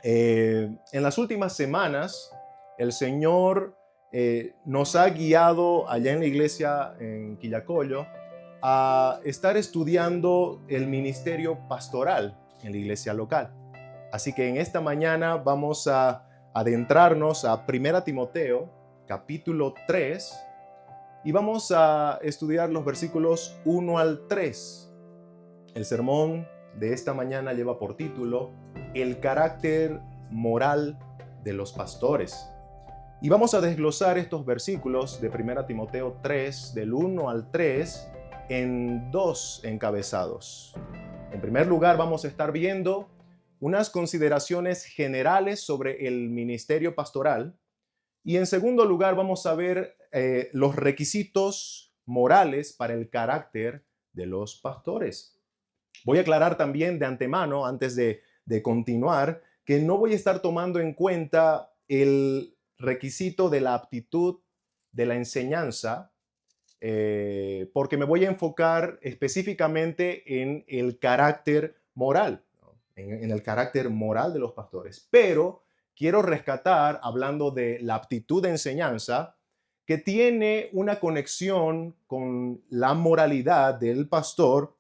En las últimas semanas, el Señor nos ha guiado allá en la iglesia en Quillacollo a estar estudiando el ministerio pastoral en la iglesia local. Así que en esta mañana vamos a adentrarnos a 1 Timoteo, capítulo 3, y vamos a estudiar los versículos 1 al 3. El sermón de esta mañana lleva por título El carácter moral de los pastores. Y vamos a desglosar estos versículos de 1 Timoteo 3, del 1 al 3, en dos encabezados. En primer lugar, vamos a estar viendo unas consideraciones generales sobre el ministerio pastoral. Y en segundo lugar, vamos a ver los requisitos morales para el carácter de los pastores. Voy a aclarar también de antemano, antes de continuar, que no voy a estar tomando en cuenta el requisito de la aptitud de la enseñanza, porque me voy a enfocar específicamente en el carácter moral, ¿no? en el carácter moral de los pastores. Pero quiero rescatar, hablando de la aptitud de enseñanza, que tiene una conexión con la moralidad del pastor,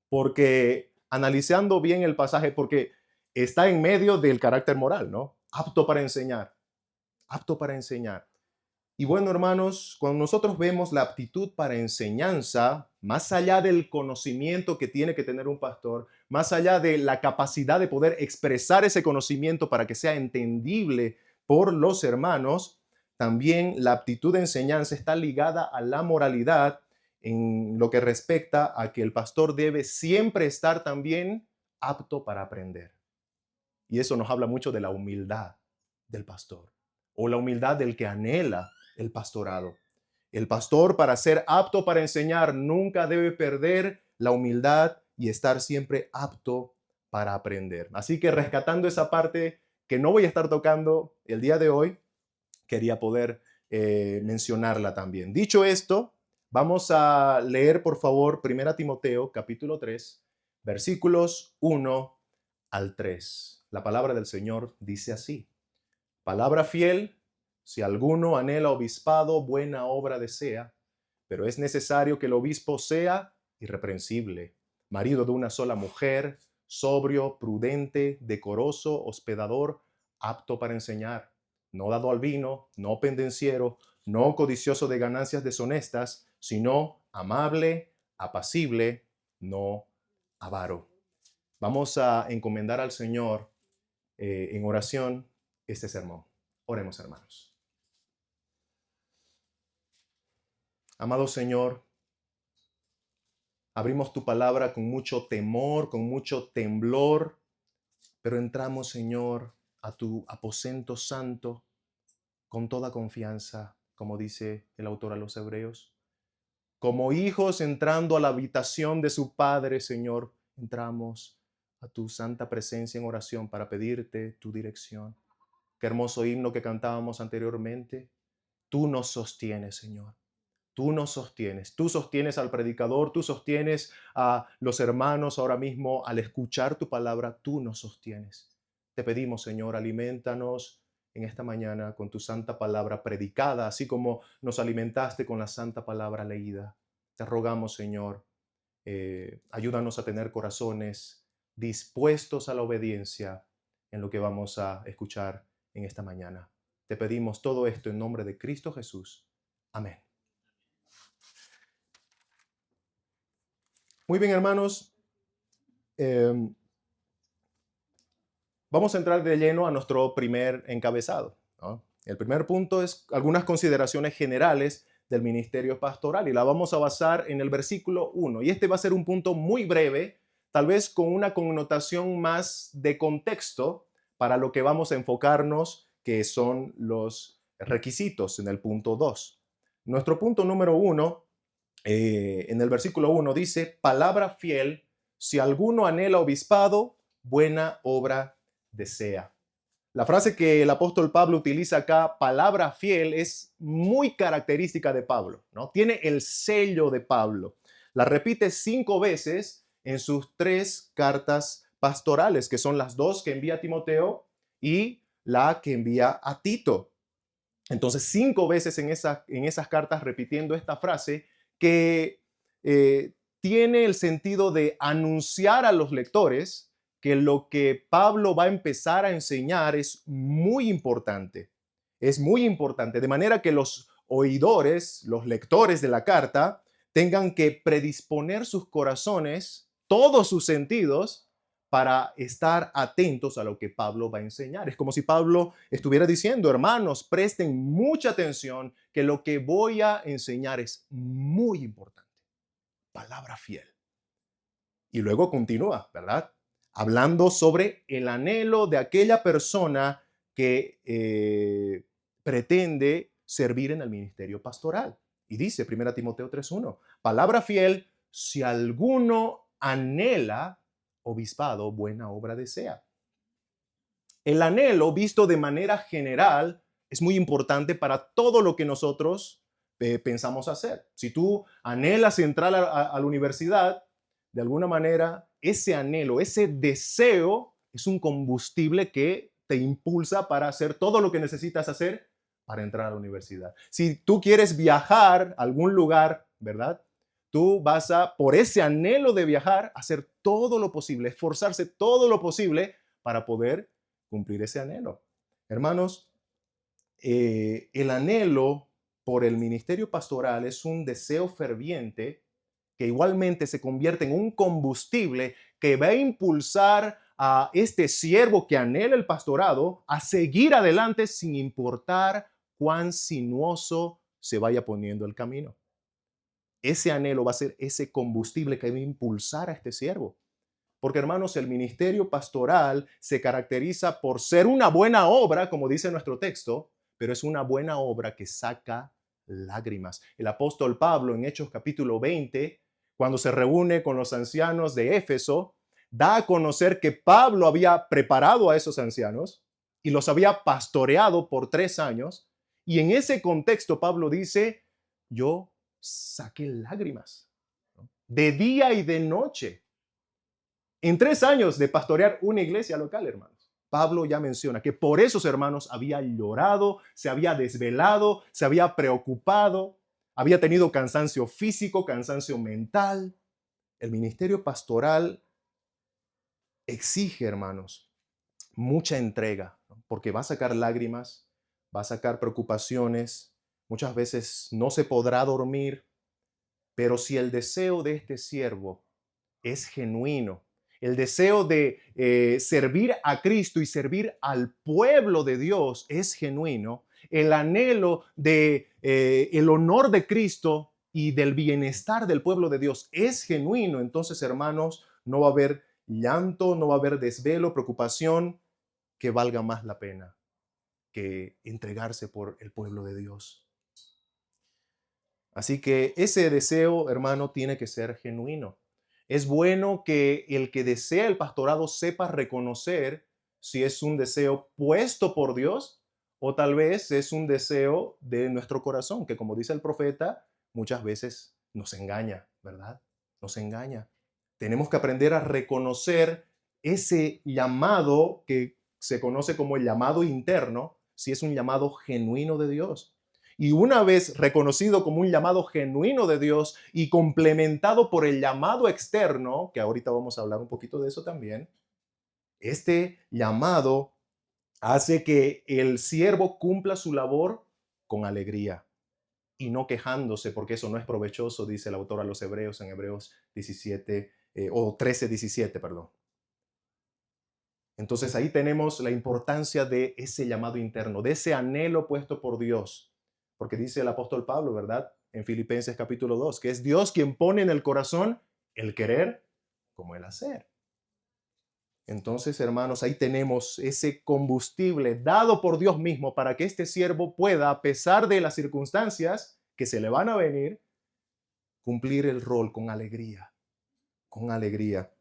porque analizando bien el pasaje, porque está en medio del carácter moral, ¿no? Apto para enseñar, apto para enseñar. Y bueno, hermanos, cuando nosotros vemos la aptitud para enseñanza, más allá del conocimiento que tiene que tener un pastor, más allá de la capacidad de poder expresar ese conocimiento para que sea entendible por los hermanos, también la aptitud de enseñanza está ligada a la moralidad en lo que respecta a que el pastor debe siempre estar también apto para aprender. Y eso nos habla mucho de la humildad del pastor o la humildad del que anhela el pastorado. El pastor, para ser apto para enseñar, nunca debe perder la humildad y estar siempre apto para aprender. Así que rescatando esa parte que no voy a estar tocando el día de hoy, quería poder mencionarla también. Dicho esto, vamos a leer, por favor, 1 Timoteo, capítulo 3, versículos 1 al 3. La palabra del Señor dice así: Palabra fiel, si alguno anhela obispado, buena obra desea, pero es necesario que el obispo sea irreprensible, marido de una sola mujer, sobrio, prudente, decoroso, hospedador, apto para enseñar, no dado al vino, no pendenciero, no codicioso de ganancias deshonestas, sino amable, apacible, no avaro. Vamos a encomendar al Señor en oración este sermón. Oremos, hermanos. Amado Señor, abrimos tu palabra con mucho temor, con mucho temblor, pero entramos, Señor, a tu aposento santo con toda confianza, como dice el autor a los Hebreos. Como hijos entrando a la habitación de su Padre, Señor, entramos a tu santa presencia en oración para pedirte tu dirección. Qué hermoso himno que cantábamos anteriormente. Tú nos sostienes, Señor. Tú sostienes al predicador, tú sostienes a los hermanos ahora mismo al escuchar tu palabra, tú nos sostienes. Te pedimos, Señor, aliméntanos en esta mañana con tu santa palabra predicada, así como nos alimentaste con la santa palabra leída. Te rogamos, Señor, ayúdanos a tener corazones dispuestos a la obediencia en lo que vamos a escuchar en esta mañana. Te pedimos todo esto en nombre de Cristo Jesús. Amén. Muy bien, hermanos. Eh, Vamos a entrar de lleno a nuestro primer encabezado, ¿no? El primer punto es algunas consideraciones generales del ministerio pastoral y la vamos a basar en el versículo 1. Y este va a ser un punto muy breve, tal vez con una connotación más de contexto para lo que vamos a enfocarnos, que son los requisitos en el punto 2. Nuestro punto número 1, en el versículo 1 dice: palabra fiel, si alguno anhela obispado, buena obra desea. La frase que el apóstol Pablo utiliza acá, palabra fiel, es muy característica de Pablo, ¿no? Tiene el sello de Pablo. La repite 5 veces en sus 3 cartas pastorales, que son las 2 que envía a Timoteo y la que envía a Tito. Entonces, 5 veces en esas cartas repitiendo esta frase que tiene el sentido de anunciar a los lectores que lo que Pablo va a empezar a enseñar es muy importante. Es muy importante, de manera que los oidores, los lectores de la carta, tengan que predisponer sus corazones, todos sus sentidos, para estar atentos a lo que Pablo va a enseñar. Es como si Pablo estuviera diciendo, hermanos, presten mucha atención, que lo que voy a enseñar es muy importante. Palabra fiel. Y luego continúa, ¿verdad? Hablando sobre el anhelo de aquella persona que pretende servir en el ministerio pastoral. Y dice 1 Timoteo 3:1, palabra fiel, si alguno anhela obispado, buena obra desea. El anhelo, visto de manera general, es muy importante para todo lo que nosotros pensamos hacer. Si tú anhelas entrar a la universidad, de alguna manera, ese anhelo, ese deseo es un combustible que te impulsa para hacer todo lo que necesitas hacer para entrar a la universidad. Si tú quieres viajar a algún lugar, ¿verdad? Tú vas a, por ese anhelo de viajar, hacer todo lo posible, esforzarse todo lo posible para poder cumplir ese anhelo. Hermanos, el anhelo por el ministerio pastoral es un deseo ferviente que igualmente se convierte en un combustible que va a impulsar a este siervo que anhela el pastorado a seguir adelante sin importar cuán sinuoso se vaya poniendo el camino. Ese anhelo va a ser ese combustible que va a impulsar a este siervo. Porque, hermanos, el ministerio pastoral se caracteriza por ser una buena obra, como dice nuestro texto, pero es una buena obra que saca lágrimas. El apóstol Pablo en Hechos capítulo 20, cuando se reúne con los ancianos de Éfeso, da a conocer que Pablo había preparado a esos ancianos y los había pastoreado por 3 años. Y en ese contexto Pablo dice, yo saqué lágrimas, ¿no? De día y de noche. En 3 años de pastorear una iglesia local, hermanos, Pablo ya menciona que por esos hermanos había llorado, se había desvelado, se había preocupado, había tenido cansancio físico, cansancio mental. El ministerio pastoral exige, hermanos, mucha entrega, ¿no? Porque va a sacar lágrimas, va a sacar preocupaciones, muchas veces no se podrá dormir, pero si el deseo de este siervo es genuino, el deseo de servir a Cristo y servir al pueblo de Dios es genuino, el anhelo de el honor de Cristo y del bienestar del pueblo de Dios es genuino, entonces, hermanos, no va a haber llanto, no va a haber desvelo, preocupación que valga más la pena que entregarse por el pueblo de Dios. Así que ese deseo, hermano, tiene que ser genuino. Es bueno que el que desea el pastorado sepa reconocer si es un deseo puesto por Dios o tal vez es un deseo de nuestro corazón, que como dice el profeta, muchas veces nos engaña, ¿verdad? Nos engaña. Tenemos que aprender a reconocer ese llamado que se conoce como el llamado interno, si es un llamado genuino de Dios. Y una vez reconocido como un llamado genuino de Dios y complementado por el llamado externo, que ahorita vamos a hablar un poquito de eso también, este llamado hace que el siervo cumpla su labor con alegría y no quejándose, porque eso no es provechoso, dice el autor a los Hebreos en Hebreos 17 o 13:17, perdón. Entonces ahí tenemos la importancia de ese llamado interno, de ese anhelo puesto por Dios. Porque dice el apóstol Pablo, ¿verdad? En Filipenses capítulo 2, que es Dios quien pone en el corazón el querer como el hacer. Entonces, hermanos, ahí tenemos ese combustible dado por Dios mismo para que este siervo pueda, a pesar de las circunstancias que se le van a venir, cumplir el rol con alegría, con alegría.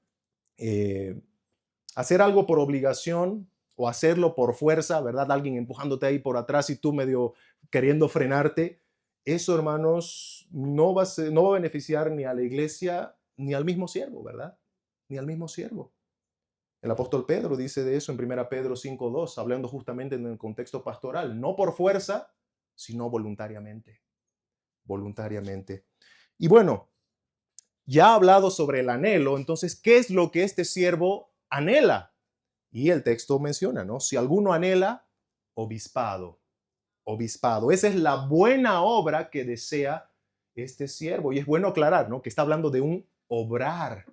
Hacer algo por obligación o hacerlo por fuerza, ¿verdad? Alguien empujándote ahí por atrás y tú medio queriendo frenarte, eso, hermanos, no va a, a, beneficiar ni a la iglesia ni al mismo siervo, ¿verdad? Ni al mismo siervo. El apóstol Pedro dice de eso en 1 Pedro 5:2, hablando justamente en el contexto pastoral, no por fuerza, sino voluntariamente, voluntariamente. Y bueno, ya ha hablado sobre el anhelo, entonces, ¿qué es lo que este siervo anhela? Y el texto menciona, ¿no? Si alguno anhela, obispado, obispado. Esa es la buena obra que desea este siervo. Y es bueno aclarar, ¿no? Que está hablando de un obrar.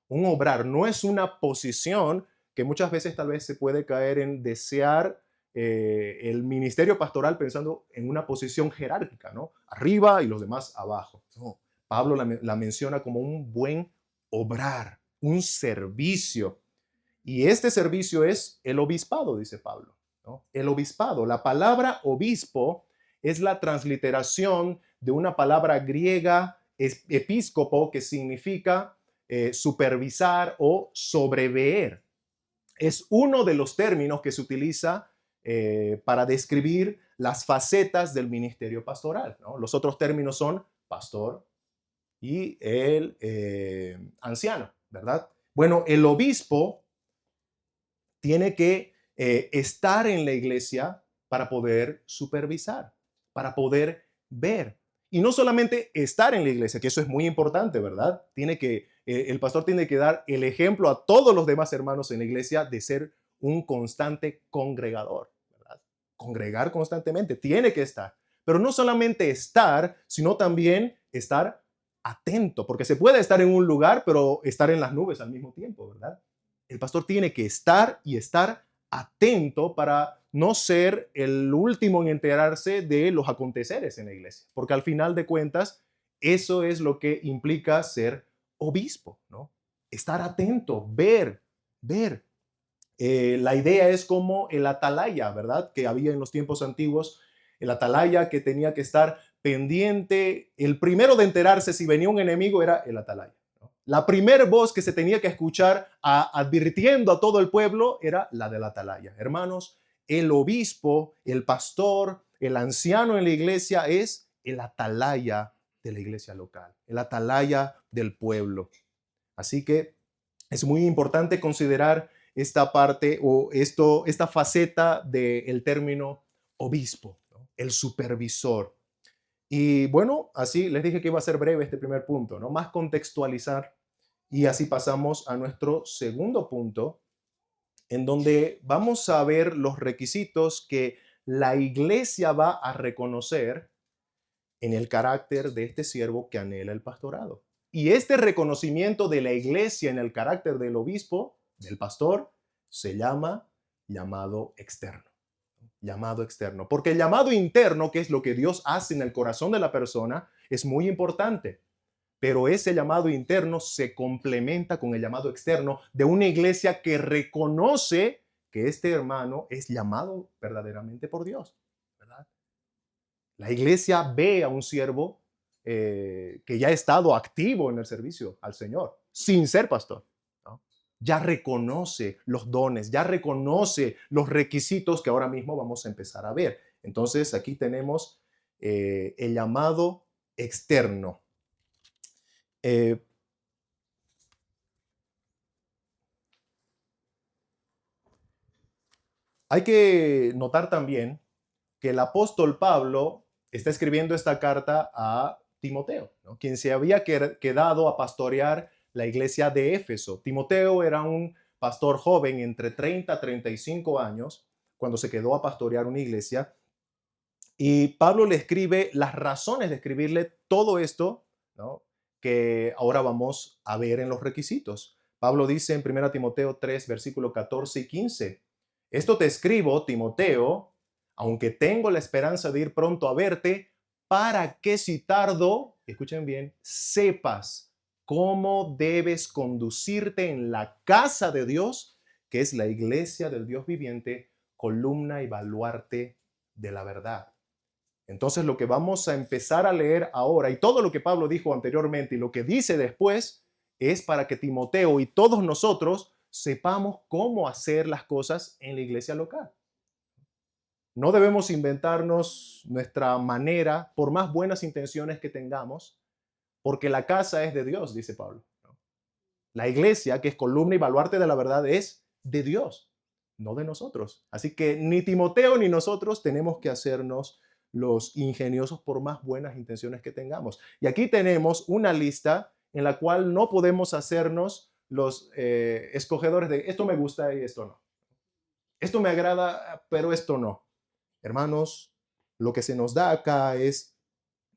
Un obrar no es una posición que muchas veces tal vez se puede caer en desear el ministerio pastoral pensando en una posición jerárquica, ¿no? Arriba y los demás abajo. No. Pablo la menciona como un buen obrar, un servicio. Y este servicio es el obispado, dice Pablo, ¿no? El obispado. La palabra obispo es la transliteración de una palabra griega episcopo, que significa supervisar o sobreveer. Es uno de los términos que se utiliza para describir las facetas del ministerio pastoral, ¿no? Los otros términos son pastor y el anciano, ¿verdad? Bueno, el obispo tiene que estar en la iglesia para poder supervisar, para poder ver. Y no solamente estar en la iglesia, que eso es muy importante, ¿verdad? El pastor tiene que dar el ejemplo a todos los demás hermanos en la iglesia de ser un constante congregador, ¿verdad? Congregar constantemente, tiene que estar. Pero no solamente estar, sino también estar atento, porque se puede estar en un lugar, pero estar en las nubes al mismo tiempo, ¿verdad? El pastor tiene que estar y estar atento para no ser el último en enterarse de los aconteceres en la iglesia, porque al final de cuentas, eso es lo que implica ser obispo, ¿no? Estar atento, ver. La idea es como el atalaya, ¿verdad? Que había en los tiempos antiguos, el atalaya que tenía que estar pendiente, el primero de enterarse si venía un enemigo era el atalaya. La primera voz que se tenía que escuchar advirtiendo a todo el pueblo era la del atalaya. Hermanos, el obispo, el pastor, el anciano en la iglesia es el atalaya de la iglesia local, el atalaya del pueblo. Así que es muy importante considerar esta parte o esta faceta del término obispo, ¿no? El supervisor. Y bueno, así les dije que iba a ser breve este primer punto, ¿no? Más contextualizar. Y así pasamos a nuestro segundo punto, en donde vamos a ver los requisitos que la iglesia va a reconocer en el carácter de este siervo que anhela el pastorado. Y este reconocimiento de la iglesia en el carácter del obispo, del pastor, se llama llamado externo. Llamado externo. Porque el llamado interno, que es lo que Dios hace en el corazón de la persona, es muy importante. Pero ese llamado interno se complementa con el llamado externo de una iglesia que reconoce que este hermano es llamado verdaderamente por Dios, ¿verdad? La iglesia ve a un siervo que ya ha estado activo en el servicio al Señor, sin ser pastor, ¿no? Ya reconoce los dones, ya reconoce los requisitos que ahora mismo vamos a empezar a ver. Entonces, aquí tenemos el llamado externo. Eh, Hay que notar también que el apóstol Pablo está escribiendo esta carta a Timoteo, ¿no? Quien se había quedado a pastorear la iglesia de Éfeso. Timoteo era un pastor joven entre 30 a 35 años cuando se quedó a pastorear una iglesia. Y Pablo le escribe las razones de escribirle todo esto, ¿no? Que ahora vamos a ver en los requisitos. Pablo dice en 1 Timoteo 3, versículo 14 y 15, esto te escribo, Timoteo, aunque tengo la esperanza de ir pronto a verte, para que si tardo, escuchen bien, sepas cómo debes conducirte en la casa de Dios, que es la iglesia del Dios viviente, columna y baluarte de la verdad. Entonces lo que vamos a empezar a leer ahora y todo lo que Pablo dijo anteriormente y lo que dice después es para que Timoteo y todos nosotros sepamos cómo hacer las cosas en la iglesia local. No debemos inventarnos nuestra manera, por más buenas intenciones que tengamos, porque la casa es de Dios, dice Pablo. La iglesia, que es columna y baluarte de la verdad, es de Dios, no de nosotros. Así que ni Timoteo ni nosotros tenemos que hacernos los ingeniosos por más buenas intenciones que tengamos. Y aquí tenemos una lista en la cual no podemos hacernos los escogedores de esto me gusta y esto no. Esto me agrada, pero esto no. Hermanos, lo que se nos da acá es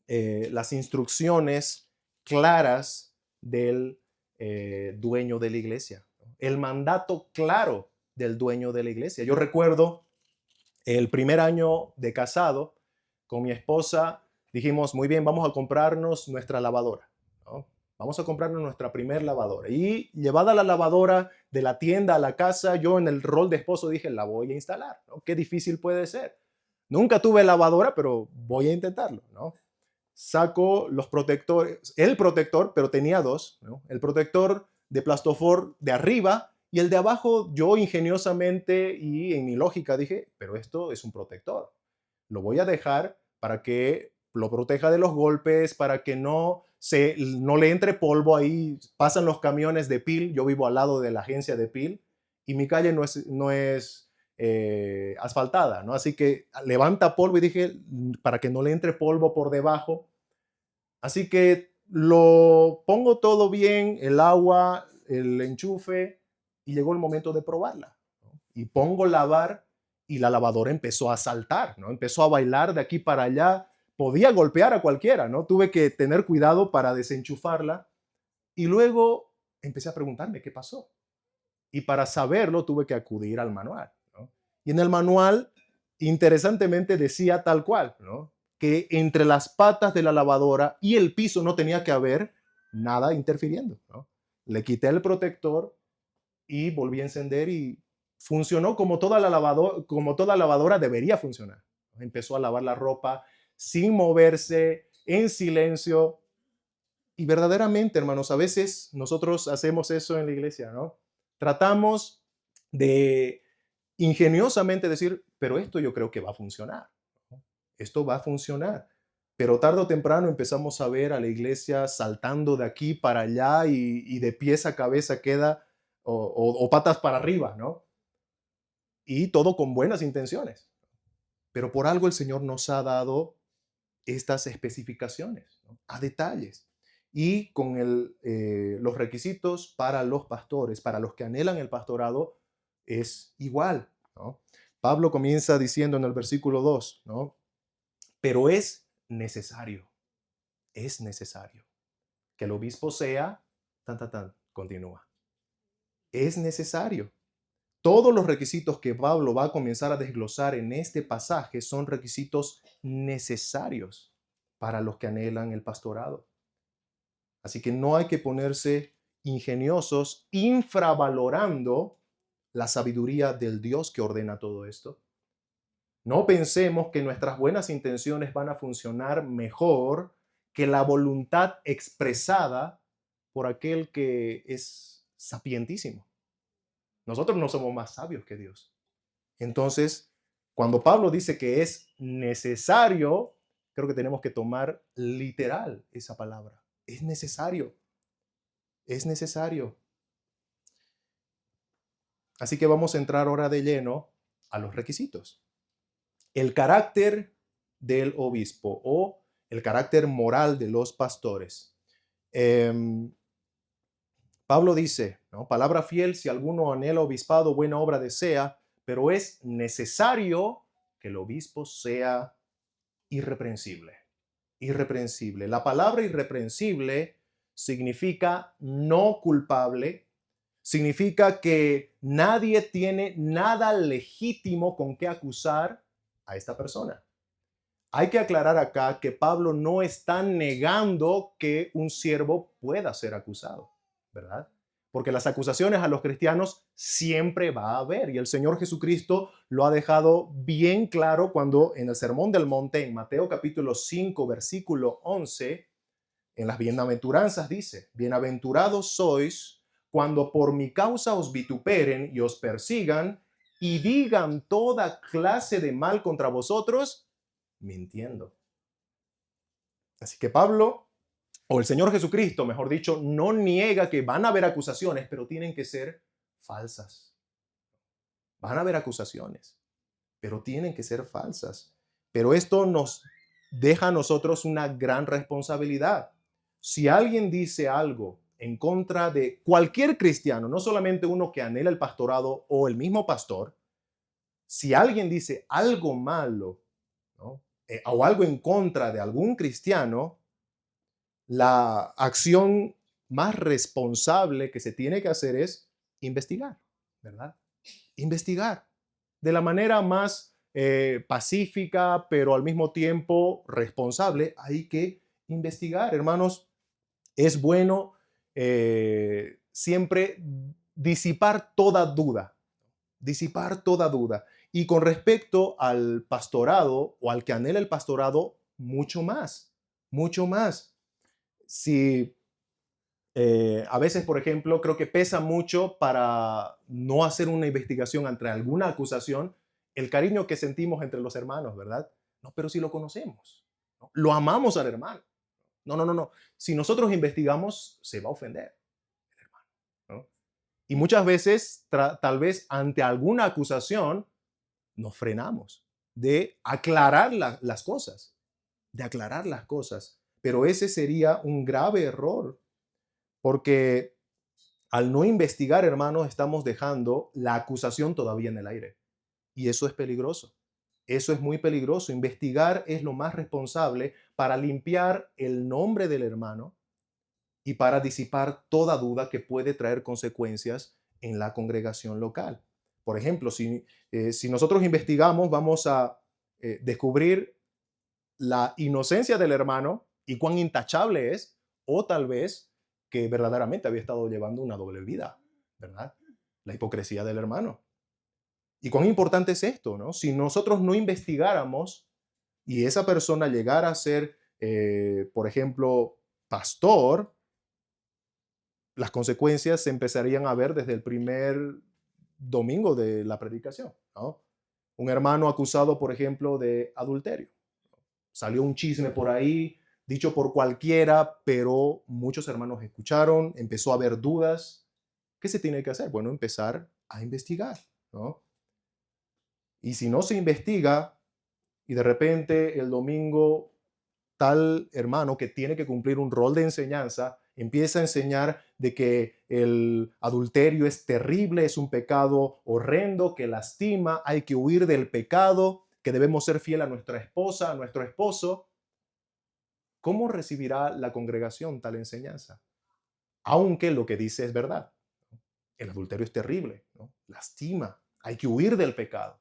las instrucciones claras del dueño de la iglesia, el mandato claro del dueño de la iglesia. Yo recuerdo el primer año de casado con mi esposa, dijimos, muy bien, vamos a comprarnos nuestra lavadora, ¿no? Vamos a comprarnos nuestra primer lavadora. Y llevada la lavadora de la tienda a la casa, yo en el rol de esposo dije, la voy a instalar, ¿no? Qué difícil puede ser. Nunca tuve lavadora, pero voy a intentarlo, ¿no? Saco los protectores, el protector, pero tenía dos, ¿no? El protector de plastofor de arriba y el de abajo. Yo ingeniosamente y en mi lógica dije, pero esto es un protector. Lo voy a dejar para que lo proteja de los golpes, para que no le entre polvo ahí. Pasan los camiones de PIL, yo vivo al lado de la agencia de PIL y mi calle no es asfaltada, ¿no? Así que levanta polvo y dije, para que no le entre polvo por debajo. Así que lo pongo todo bien, el agua, el enchufe, y llegó el momento de probarla, ¿no? Y pongo lavar y la lavadora empezó a saltar, ¿no? Empezó a bailar de aquí para allá, podía golpear a cualquiera, ¿no? Tuve que tener cuidado para desenchufarla y luego empecé a preguntarme qué pasó. Y para saberlo tuve que acudir al manual, ¿no? Y en el manual, interesantemente, decía tal cual, ¿no? Que entre las patas de la lavadora y el piso no tenía que haber nada interfiriendo, ¿no? Le quité el protector y volví a encender y funcionó como toda lavadora debería funcionar. Empezó a lavar la ropa sin moverse, en silencio. Y verdaderamente, hermanos, a veces nosotros hacemos eso en la iglesia, ¿no? Tratamos de ingeniosamente decir, pero esto yo creo que va a funcionar, ¿no? Esto va a funcionar. Pero tarde o temprano empezamos a ver a la iglesia saltando de aquí para allá y de pies a cabeza queda o patas para arriba, ¿no? Y todo con buenas intenciones. Pero por algo el Señor nos ha dado estas especificaciones, ¿no? A detalles. Y con los requisitos para los pastores, para los que anhelan el pastorado, es igual, ¿no? Pablo comienza diciendo en el versículo 2, ¿no? Pero es necesario que el obispo sea, continúa. Es necesario. Todos los requisitos que Pablo va a comenzar a desglosar en este pasaje son requisitos necesarios para los que anhelan el pastorado. Así que no hay que ponerse ingeniosos infravalorando la sabiduría del Dios que ordena todo esto. No pensemos que nuestras buenas intenciones van a funcionar mejor que la voluntad expresada por aquel que es sapientísimo. Nosotros no somos más sabios que Dios. Entonces, cuando Pablo dice que es necesario, creo que tenemos que tomar literal esa palabra. Es necesario. Es necesario. Así que vamos a entrar ahora de lleno a los requisitos. El carácter del obispo o el carácter moral de los pastores. Pablo dice, ¿no? Palabra fiel, si alguno anhela obispado, buena obra desea, pero es necesario que el obispo sea irreprensible. Irreprensible. La palabra irreprensible significa no culpable, significa que nadie tiene nada legítimo con qué acusar a esta persona. Hay que aclarar acá que Pablo no está negando que un siervo pueda ser acusado, ¿verdad? Porque las acusaciones a los cristianos siempre va a haber y el Señor Jesucristo lo ha dejado bien claro cuando en el Sermón del Monte, en Mateo capítulo 5, versículo 11, en las bienaventuranzas dice, bienaventurados sois cuando por mi causa os vituperen y os persigan y digan toda clase de mal contra vosotros, mintiendo. Así que Pablo, o el Señor Jesucristo, mejor dicho, no niega que van a haber acusaciones, pero tienen que ser falsas. Van a haber acusaciones, pero tienen que ser falsas. Pero esto nos deja a nosotros una gran responsabilidad. Si alguien dice algo en contra de cualquier cristiano, no solamente uno que anhela el pastorado o el mismo pastor, si alguien dice algo malo, ¿no? O algo en contra de algún cristiano, la acción más responsable que se tiene que hacer es investigar, ¿verdad? Investigar de la manera más pacífica, pero al mismo tiempo responsable. Hay que investigar, hermanos. Es bueno siempre disipar toda duda. Y con respecto al pastorado o al que anhela el pastorado, mucho más, mucho más. Si a veces, por ejemplo, creo que pesa mucho para no hacer una investigación ante alguna acusación, el cariño que sentimos entre los hermanos, ¿verdad? No, pero si lo conocemos, ¿no? Lo amamos al hermano. No, no, no, no. Si nosotros investigamos, se va a ofender el hermano, ¿no? Y muchas veces, tal vez ante alguna acusación, nos frenamos de aclarar las cosas, de aclarar las cosas. Pero ese sería un grave error, porque al no investigar, hermanos, estamos dejando la acusación todavía en el aire. Y eso es peligroso. Eso es muy peligroso. Investigar es lo más responsable para limpiar el nombre del hermano y para disipar toda duda que puede traer consecuencias en la congregación local. Por ejemplo, si nosotros investigamos, vamos a descubrir la inocencia del hermano y cuán intachable es, o tal vez que verdaderamente había estado llevando una doble vida, ¿verdad? La hipocresía del hermano. Y cuán importante es esto, ¿no? Si nosotros no investigáramos y esa persona llegara a ser, por ejemplo, pastor, las consecuencias se empezarían a ver desde el primer domingo de la predicación, ¿no? Un hermano acusado, por ejemplo, de adulterio. Salió un chisme por ahí, dicho por cualquiera, pero muchos hermanos escucharon, empezó a haber dudas. ¿Qué se tiene que hacer? Bueno, empezar a investigar, ¿no? Y si no se investiga y de repente el domingo tal hermano que tiene que cumplir un rol de enseñanza empieza a enseñar de que el adulterio es terrible, es un pecado horrendo, que lastima, hay que huir del pecado, que debemos ser fiel a nuestra esposa, a nuestro esposo, ¿cómo recibirá la congregación tal enseñanza? Aunque lo que dice es verdad. El adulterio es terrible, ¿no? Lastima, hay que huir del pecado.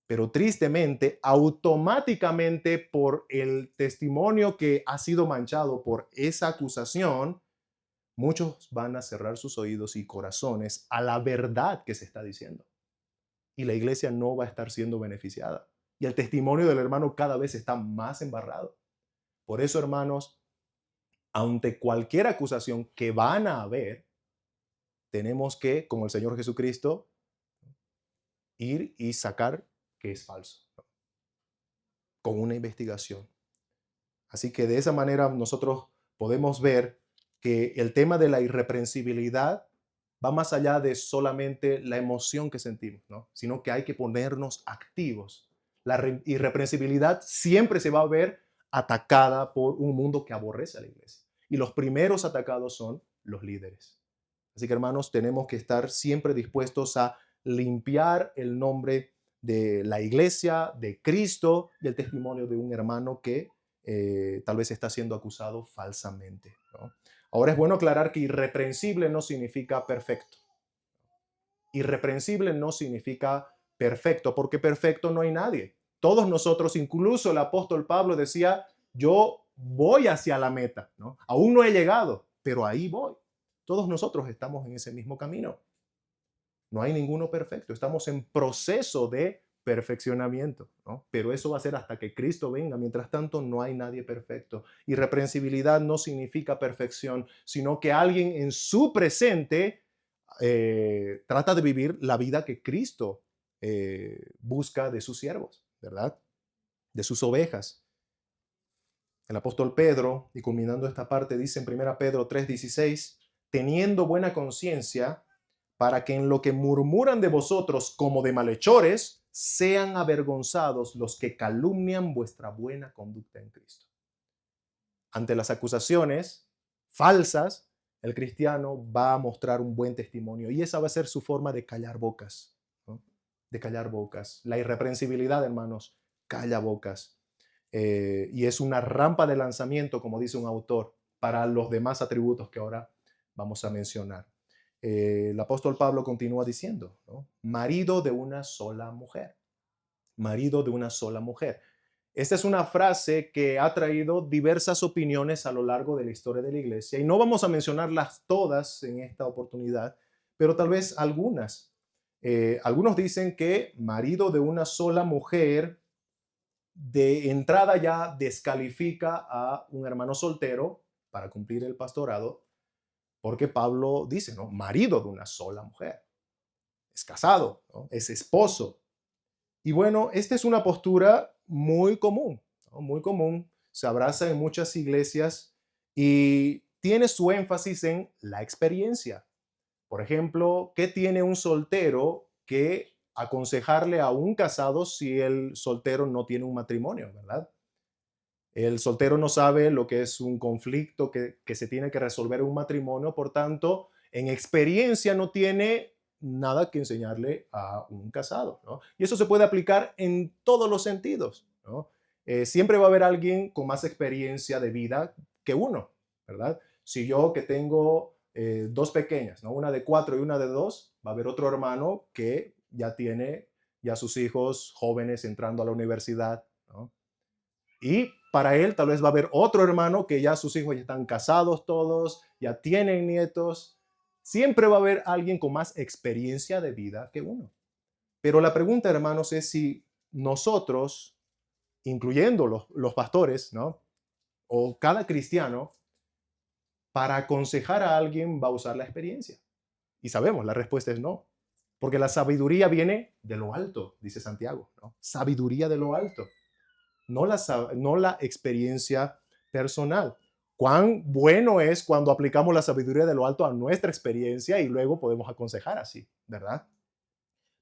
Pero tristemente, automáticamente por el testimonio que ha sido manchado por esa acusación, muchos van a cerrar sus oídos y corazones a la verdad que se está diciendo. Y la iglesia no va a estar siendo beneficiada. Y el testimonio del hermano cada vez está más embarrado. Por eso, hermanos, ante cualquier acusación que van a haber, tenemos que, como el Señor Jesucristo, ir y sacar que es falso, ¿no? Con una investigación. Así que de esa manera nosotros podemos ver que el tema de la irreprensibilidad va más allá de solamente la emoción que sentimos, ¿no? Sino que hay que ponernos activos. La irreprensibilidad siempre se va a ver atacada por un mundo que aborrece a la iglesia. Y los primeros atacados son los líderes. Así que, hermanos, tenemos que estar siempre dispuestos a limpiar el nombre de la iglesia, de Cristo, del testimonio de un hermano que tal vez está siendo acusado falsamente, ¿no? Ahora es bueno aclarar que irreprensible no significa perfecto. Irreprensible no significa perfecto, porque perfecto no hay nadie. Todos nosotros, incluso el apóstol Pablo decía, yo voy hacia la meta, ¿no? Aún no he llegado, pero ahí voy. Todos nosotros estamos en ese mismo camino. No hay ninguno perfecto. Estamos en proceso de perfeccionamiento, ¿no? Pero eso va a ser hasta que Cristo venga. Mientras tanto, no hay nadie perfecto. Irreprensibilidad no significa perfección, sino que alguien en su presente trata de vivir la vida que Cristo busca de sus siervos, ¿verdad? De sus ovejas. El apóstol Pedro, y culminando esta parte, dice en 1 Pedro 3:16, teniendo buena conciencia, para que en lo que murmuran de vosotros como de malhechores, sean avergonzados los que calumnian vuestra buena conducta en Cristo. Ante las acusaciones falsas, el cristiano va a mostrar un buen testimonio y esa va a ser su forma de callar bocas, ¿no? De callar bocas. La irreprensibilidad, hermanos, calla bocas. Y es una rampa de lanzamiento, como dice un autor, para los demás atributos que ahora vamos a mencionar. El apóstol Pablo continúa diciendo, ¿no? Marido de una sola mujer. Marido de una sola mujer. Esta es una frase que ha traído diversas opiniones a lo largo de la historia de la iglesia y no vamos a mencionarlas todas en esta oportunidad, pero tal vez algunas. Algunos dicen que marido de una sola mujer de entrada ya descalifica a un hermano soltero para cumplir el pastorado, porque Pablo dice, ¿no? Marido de una sola mujer. Es casado, ¿no? Es esposo. Y bueno, esta es una postura muy común, ¿no? Muy común. Se abraza en muchas iglesias y tiene su énfasis en la experiencia. Por ejemplo, ¿qué tiene un soltero que aconsejarle a un casado si el soltero no tiene un matrimonio, verdad? El soltero no sabe lo que es un conflicto que se tiene que resolver en un matrimonio, por tanto, en experiencia no tiene nada que enseñarle a un casado, ¿no? Y eso se puede aplicar en todos los sentidos, ¿no? Siempre va a haber alguien con más experiencia de vida que uno, ¿verdad? Si yo que tengo dos pequeñas, ¿no? Una de 4 y una de 2, va a haber otro hermano que ya tiene ya sus hijos jóvenes entrando a la universidad, ¿no? Y para él tal vez va a haber otro hermano que ya sus hijos ya están casados todos, ya tienen nietos. Siempre va a haber alguien con más experiencia de vida que uno. Pero la pregunta, hermanos, es si nosotros, incluyendo los pastores, ¿no? O cada cristiano, para aconsejar a alguien va a usar la experiencia. Y sabemos, la respuesta es no. Porque la sabiduría viene de lo alto, dice Santiago, ¿no? Sabiduría de lo alto. No la experiencia personal. Cuán bueno es cuando aplicamos la sabiduría de lo alto a nuestra experiencia y luego podemos aconsejar así, ¿verdad?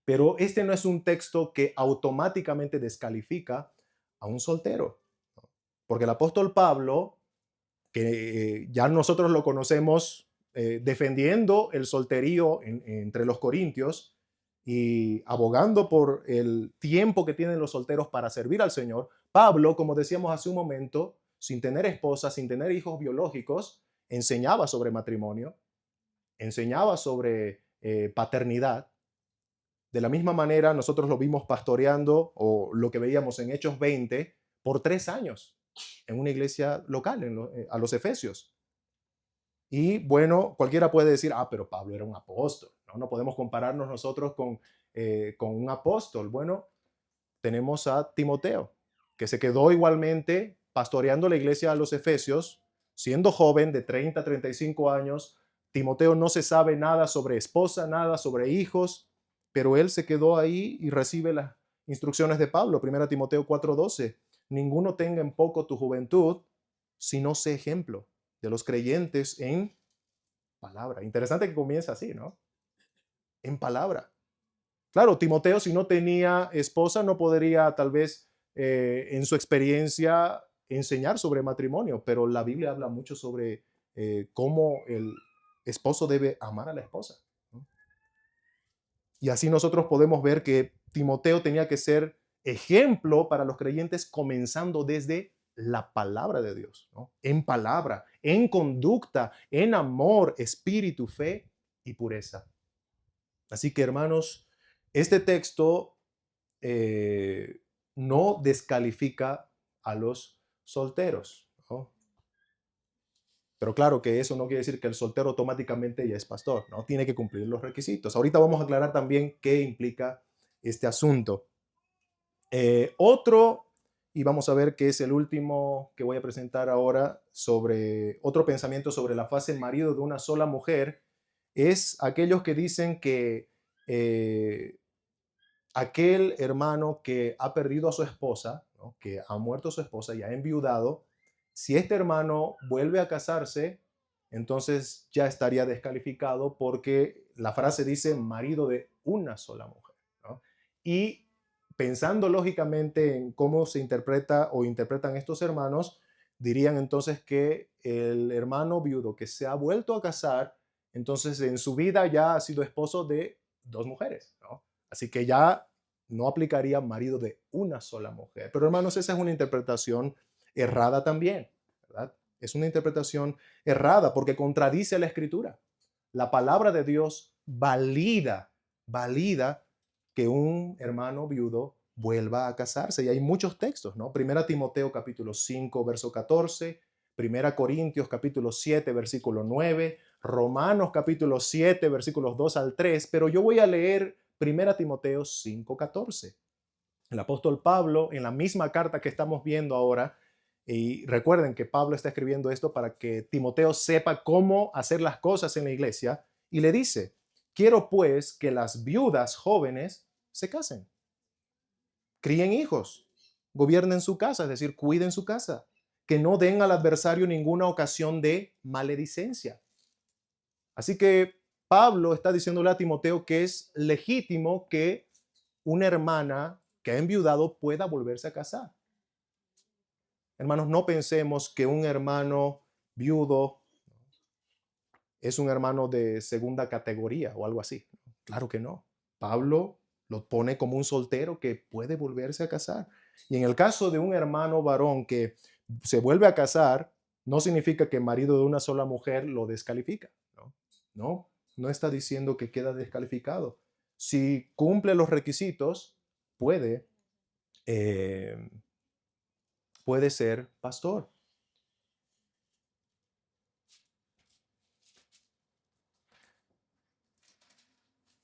Pero este no es un texto que automáticamente descalifica a un soltero, ¿no? Porque el apóstol Pablo, que ya nosotros lo conocemos defendiendo el solterío entre los corintios y abogando por el tiempo que tienen los solteros para servir al Señor, Pablo, como decíamos hace un momento, sin tener esposa, sin tener hijos biológicos, enseñaba sobre matrimonio, enseñaba sobre paternidad. De la misma manera, nosotros lo vimos pastoreando, o lo que veíamos en Hechos 20, por 3 años en una iglesia local, a los Efesios. Y bueno, cualquiera puede decir, pero Pablo era un apóstol, ¿no? No podemos compararnos nosotros con un apóstol. Bueno, tenemos a Timoteo, que se quedó igualmente pastoreando la iglesia a los Efesios, siendo joven de 30 a 35 años. Timoteo no se sabe nada sobre esposa, nada sobre hijos, pero él se quedó ahí y recibe las instrucciones de Pablo. 1 Timoteo 4:12. Ninguno tenga en poco tu juventud, sino sé ejemplo de los creyentes en palabra. Interesante que comienza así, ¿no? En palabra. Claro, Timoteo, si no tenía esposa, no podría tal vez en su experiencia enseñar sobre matrimonio, pero la Biblia habla mucho sobre cómo el esposo debe amar a la esposa, ¿no? Y así nosotros podemos ver que Timoteo tenía que ser ejemplo para los creyentes comenzando desde la palabra de Dios, ¿no? En palabra, en conducta, en amor, espíritu, fe y pureza. Así que, hermanos, este texto no descalifica a los solteros, ¿no? Pero claro que eso no quiere decir que el soltero automáticamente ya es pastor, ¿no? Tiene que cumplir los requisitos. Ahorita vamos a aclarar también qué implica este asunto. Otro, y vamos a ver que es el último que voy a presentar ahora, sobre otro pensamiento sobre la fase marido de una sola mujer, es aquellos que dicen que aquel hermano que ha perdido a su esposa, ¿no? Que ha muerto su esposa y ha enviudado, si este hermano vuelve a casarse, entonces ya estaría descalificado porque la frase dice marido de una sola mujer, ¿no? Y pensando lógicamente en cómo se interpreta o interpretan estos hermanos, dirían entonces que el hermano viudo que se ha vuelto a casar, entonces en su vida ya ha sido esposo de dos mujeres, ¿no? Así que ya no aplicaría marido de una sola mujer. Pero hermanos, esa es una interpretación errada también, ¿verdad? Es una interpretación errada porque contradice la escritura. La palabra de Dios valida que un hermano viudo vuelva a casarse. Y hay muchos textos, ¿no? Primera Timoteo capítulo 5, verso 14, Primera Corintios capítulo 7, versículo 9, Romanos capítulo 7, versículos 2 al 3, pero yo voy a leer Primera Timoteo 5, 14. El apóstol Pablo, en la misma carta que estamos viendo ahora, y recuerden que Pablo está escribiendo esto para que Timoteo sepa cómo hacer las cosas en la iglesia, y le dice, quiero pues que las viudas jóvenes se casen, críen hijos, gobiernen su casa, es decir, cuiden su casa, que no den al adversario ninguna ocasión de maledicencia. Así que Pablo está diciéndole a Timoteo que es legítimo que una hermana que ha enviudado pueda volverse a casar. Hermanos, no pensemos que un hermano viudo es un hermano de segunda categoría o algo así. Claro que no. Pablo lo pone como un soltero que puede volverse a casar. Y en el caso de un hermano varón que se vuelve a casar, no significa que marido de una sola mujer lo descalifica. No, no está diciendo que queda descalificado. Si cumple los requisitos, puede, eh, puede ser pastor.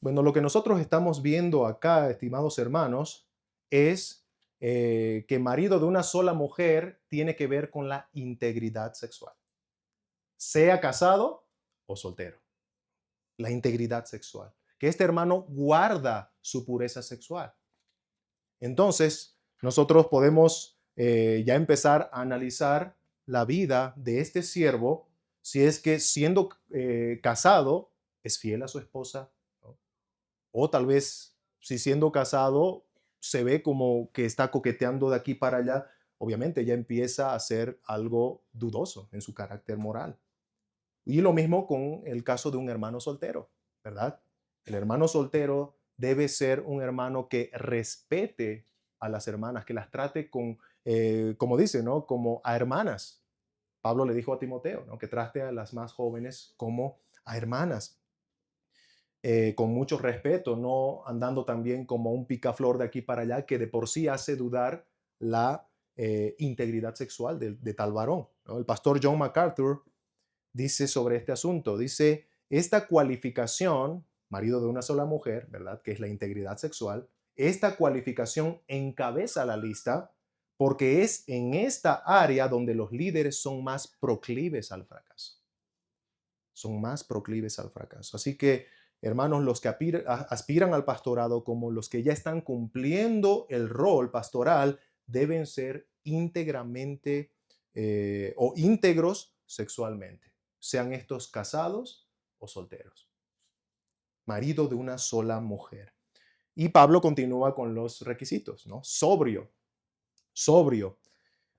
Bueno, lo que nosotros estamos viendo acá, estimados hermanos, es que marido de una sola mujer tiene que ver con la integridad sexual, sea casado o soltero. La integridad sexual, que este hermano guarda su pureza sexual. Entonces, nosotros podemos ya empezar a analizar la vida de este siervo, si es que siendo casado es fiel a su esposa, ¿no? O tal vez si siendo casado se ve como que está coqueteando de aquí para allá, obviamente ya empieza a ser algo dudoso en su carácter moral. Y lo mismo con el caso de un hermano soltero, ¿verdad? El hermano soltero debe ser un hermano que respete a las hermanas, que las trate con, como dice, ¿no? Como a hermanas. Pablo le dijo a Timoteo, ¿no? Que trate a las más jóvenes como a hermanas, con mucho respeto, no andando también como un picaflor de aquí para allá, que de por sí hace dudar la integridad sexual de tal varón, ¿no? El pastor John MacArthur dice sobre este asunto, dice, esta cualificación, marido de una sola mujer, ¿verdad? Que es la integridad sexual, esta cualificación encabeza la lista porque es en esta área donde los líderes son más proclives al fracaso. Son más proclives al fracaso. Así que, hermanos, los que aspiran al pastorado como los que ya están cumpliendo el rol pastoral deben ser íntegramente o íntegros sexualmente, sean estos casados o solteros, marido de una sola mujer. Y Pablo continúa con los requisitos, ¿no? Sobrio, sobrio.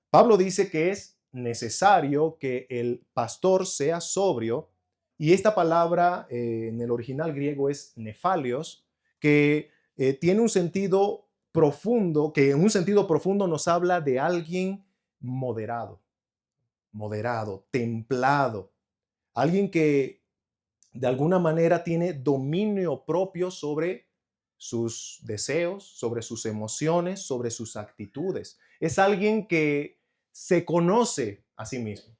Pablo dice que es necesario que el pastor sea sobrio, y esta palabra en el original griego es nefalios, que tiene un sentido profundo, que en un sentido profundo nos habla de alguien moderado, moderado, templado, alguien que de alguna manera tiene dominio propio sobre sus deseos, sobre sus emociones, sobre sus actitudes. Es alguien que se conoce a sí mismo.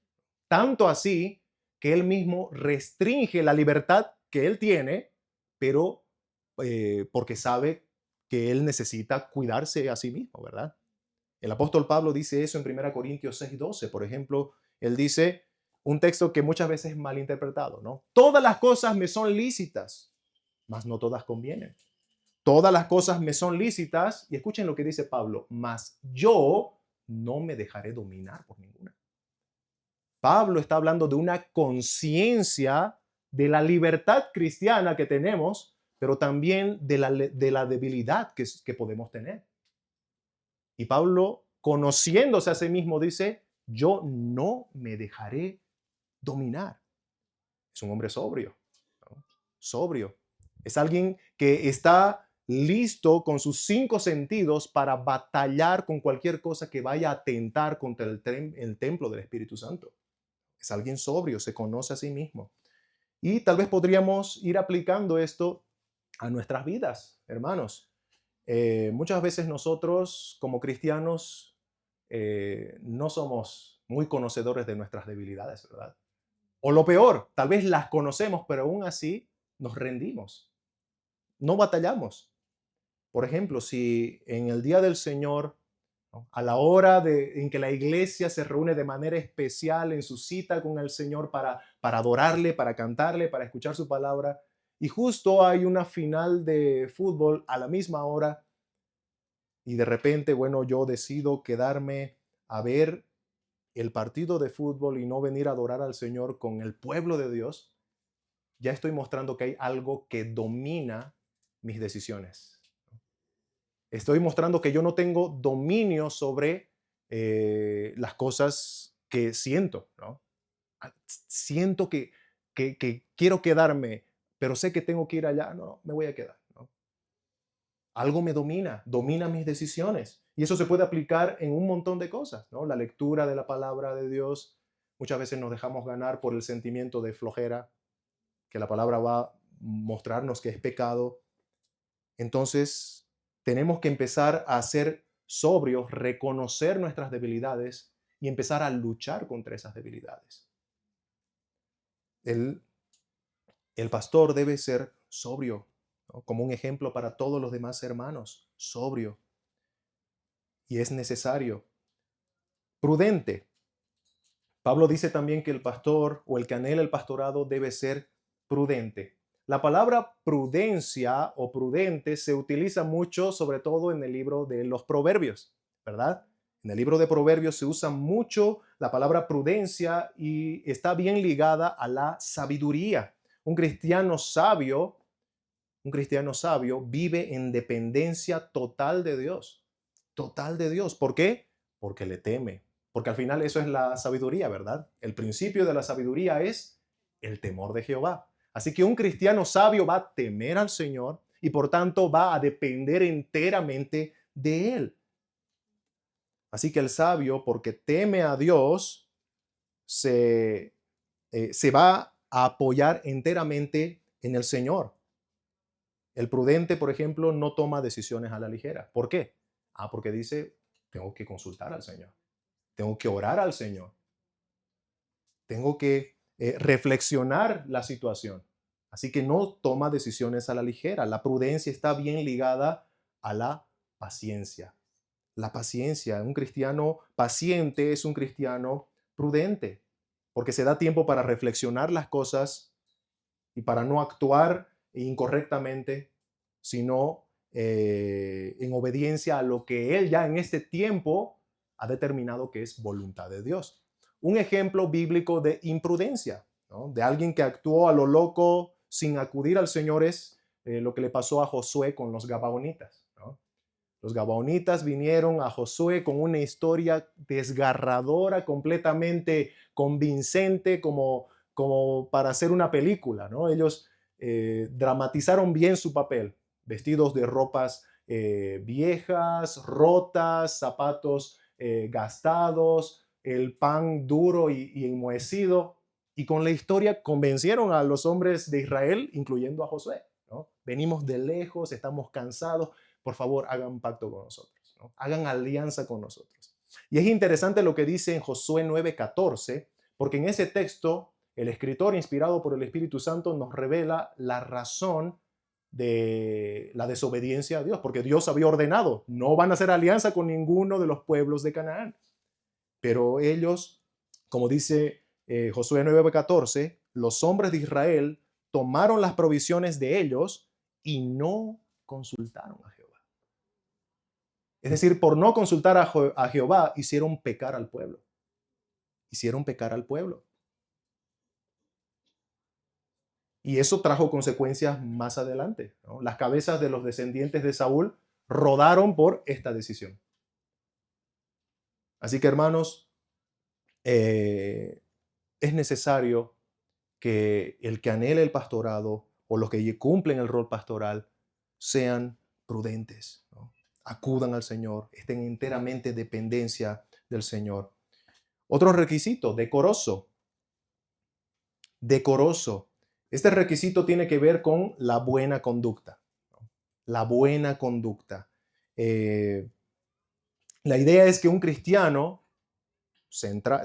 Tanto así que él mismo restringe la libertad que él tiene, pero porque sabe que él necesita cuidarse a sí mismo, ¿verdad? El apóstol Pablo dice eso en 1 Corintios 6:12, por ejemplo, él dice un texto que muchas veces es mal interpretado, ¿no? Todas las cosas me son lícitas, mas no todas convienen. Todas las cosas me son lícitas, y escuchen lo que dice Pablo, mas yo no me dejaré dominar por ninguna. Pablo está hablando de una conciencia de la libertad cristiana que tenemos, pero también de la debilidad que podemos tener. Y Pablo, conociéndose a sí mismo, dice, yo no me dejaré dominar. Es un hombre sobrio, ¿no? Sobrio. Es alguien que está listo con sus 5 sentidos para batallar con cualquier cosa que vaya a atentar contra el templo del Espíritu Santo. Es alguien sobrio, se conoce a sí mismo. Y tal vez podríamos ir aplicando esto a nuestras vidas, hermanos. Muchas veces nosotros como cristianos no somos muy conocedores de nuestras debilidades, ¿verdad? O lo peor, tal vez las conocemos, pero aún así nos rendimos, no batallamos. Por ejemplo, si en el día del Señor, ¿no?, a la hora en que la iglesia se reúne de manera especial en su cita con el Señor para adorarle, para cantarle, para escuchar su palabra, y justo hay una final de fútbol a la misma hora, y de repente, bueno, yo decido quedarme a ver el partido de fútbol y no venir a adorar al Señor con el pueblo de Dios, ya estoy mostrando que hay algo que domina mis decisiones. Estoy mostrando que yo no tengo dominio sobre las cosas que siento, ¿no? Siento que quiero quedarme, pero sé que tengo que ir allá. No, no, me voy a quedar, ¿no? Algo me domina mis decisiones. Y eso se puede aplicar en un montón de cosas, ¿no? La lectura de la palabra de Dios. Muchas veces nos dejamos ganar por el sentimiento de flojera, que la palabra va a mostrarnos que es pecado. Entonces, tenemos que empezar a ser sobrios, reconocer nuestras debilidades y empezar a luchar contra esas debilidades. El, el pastor debe ser sobrio, ¿no?, como un ejemplo para todos los demás hermanos, sobrio. Y es necesario. Prudente. Pablo dice también que el pastor o el que anhela el pastorado debe ser prudente. La palabra prudencia o prudente se utiliza mucho, sobre todo en el libro de los Proverbios, ¿verdad? En el libro de Proverbios se usa mucho la palabra prudencia y está bien ligada a la sabiduría. Un cristiano sabio, un cristiano sabio vive en dependencia total de Dios. Total de Dios. ¿Por qué? Porque le teme. Porque al final eso es la sabiduría, ¿verdad? El principio de la sabiduría es el temor de Jehová. Así que un cristiano sabio va a temer al Señor y por tanto va a depender enteramente de Él. Así que el sabio, porque teme a Dios, se va a apoyar enteramente en el Señor. El prudente, por ejemplo, no toma decisiones a la ligera. ¿Por qué? Porque dice, tengo que consultar al Señor, tengo que orar al Señor, tengo que reflexionar la situación. Así que no toma decisiones a la ligera. La prudencia está bien ligada a la paciencia. La paciencia, un cristiano paciente es un cristiano prudente, porque se da tiempo para reflexionar las cosas y para no actuar incorrectamente, sino en obediencia a lo que Él ya en este tiempo ha determinado que es voluntad de Dios. Un ejemplo bíblico de imprudencia, ¿no?, de alguien que actuó a lo loco sin acudir al Señor es lo que le pasó a Josué con los Gabaonitas, ¿no? Los Gabaonitas vinieron a Josué con una historia desgarradora, completamente convincente, como para hacer una película, ¿no? Ellos dramatizaron bien su papel, vestidos de ropas viejas, rotas, zapatos gastados, el pan duro y enmohecido, y con la historia convencieron a los hombres de Israel, incluyendo a Josué, ¿no? Venimos de lejos, estamos cansados, por favor, hagan pacto con nosotros, ¿no? Hagan alianza con nosotros. Y es interesante lo que dice en Josué 9:14, porque en ese texto el escritor, inspirado por el Espíritu Santo, nos revela la razón de la desobediencia a Dios, porque Dios había ordenado, no van a hacer alianza con ninguno de los pueblos de Canaán. Pero ellos, como dice Josué 9:14, los hombres de Israel tomaron las provisiones de ellos y no consultaron a Jehová. Es decir, por no consultar a Jehová, hicieron pecar al pueblo. hicieron pecar al pueblo. Y eso trajo consecuencias más adelante, ¿no? Las cabezas de los descendientes de Saúl rodaron por esta decisión. Así que, hermanos, es necesario que el que anhele el pastorado o los que cumplen el rol pastoral sean prudentes, ¿no? Acudan al Señor, estén enteramente en dependencia del Señor. Otro requisito, decoroso. Decoroso. Este requisito tiene que ver con la buena conducta, ¿no? La buena conducta. La idea es que un cristiano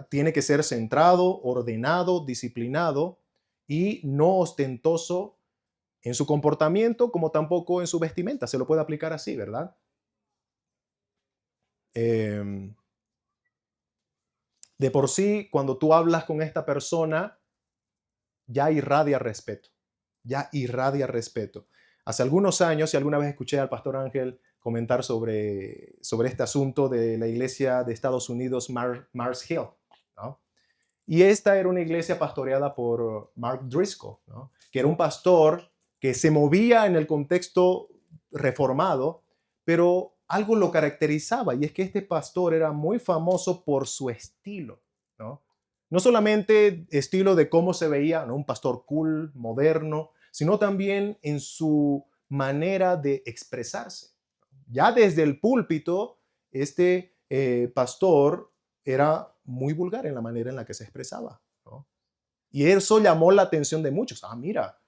tiene que ser centrado, ordenado, disciplinado y no ostentoso en su comportamiento como tampoco en su vestimenta. Se lo puede aplicar así, ¿verdad? De por sí, cuando tú hablas con esta persona, ya irradia respeto, ya irradia respeto. Hace algunos años, y alguna vez escuché al pastor Ángel comentar sobre este asunto de la iglesia de Estados Unidos, Mars Hill, ¿no? Y esta era una iglesia pastoreada por Mark Driscoll, ¿no? Que era un pastor que se movía en el contexto reformado, pero algo lo caracterizaba, y es que este pastor era muy famoso por su estilo, ¿no? No solamente estilo de cómo se veía, ¿no? Un pastor cool, moderno, sino también en su manera de expresarse. Ya desde el púlpito, este pastor era muy vulgar en la manera en la que se expresaba, ¿no? Y eso llamó la atención de muchos. Ah, mira,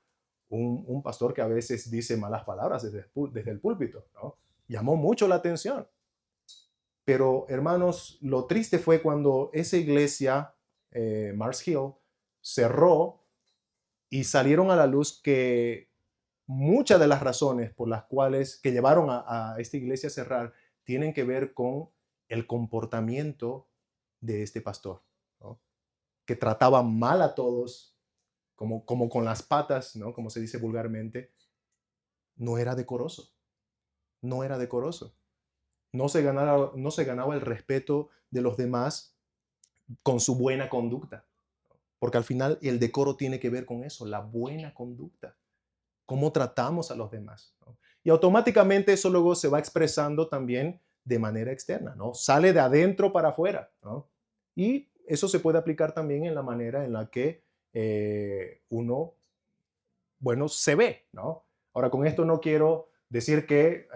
un pastor que a veces dice malas palabras desde el púlpito, ¿no? Llamó mucho la atención. Pero, hermanos, lo triste fue cuando esa iglesia, Mars Hill, cerró y salieron a la luz que muchas de las razones por las cuales que llevaron a esta iglesia a cerrar tienen que ver con el comportamiento de este pastor, ¿no? Que trataba mal a todos, como con las patas, ¿no? Como se dice vulgarmente. No era decoroso, no era decoroso. No se ganaba el respeto de los demás con su buena conducta, porque al final el decoro tiene que ver con eso, la buena conducta, cómo tratamos a los demás, ¿no? Y automáticamente eso luego se va expresando también de manera externa, ¿no? Sale de adentro para afuera, ¿no? Y eso se puede aplicar también en la manera en la que uno, bueno, se ve, ¿no? Ahora, con esto no quiero decir que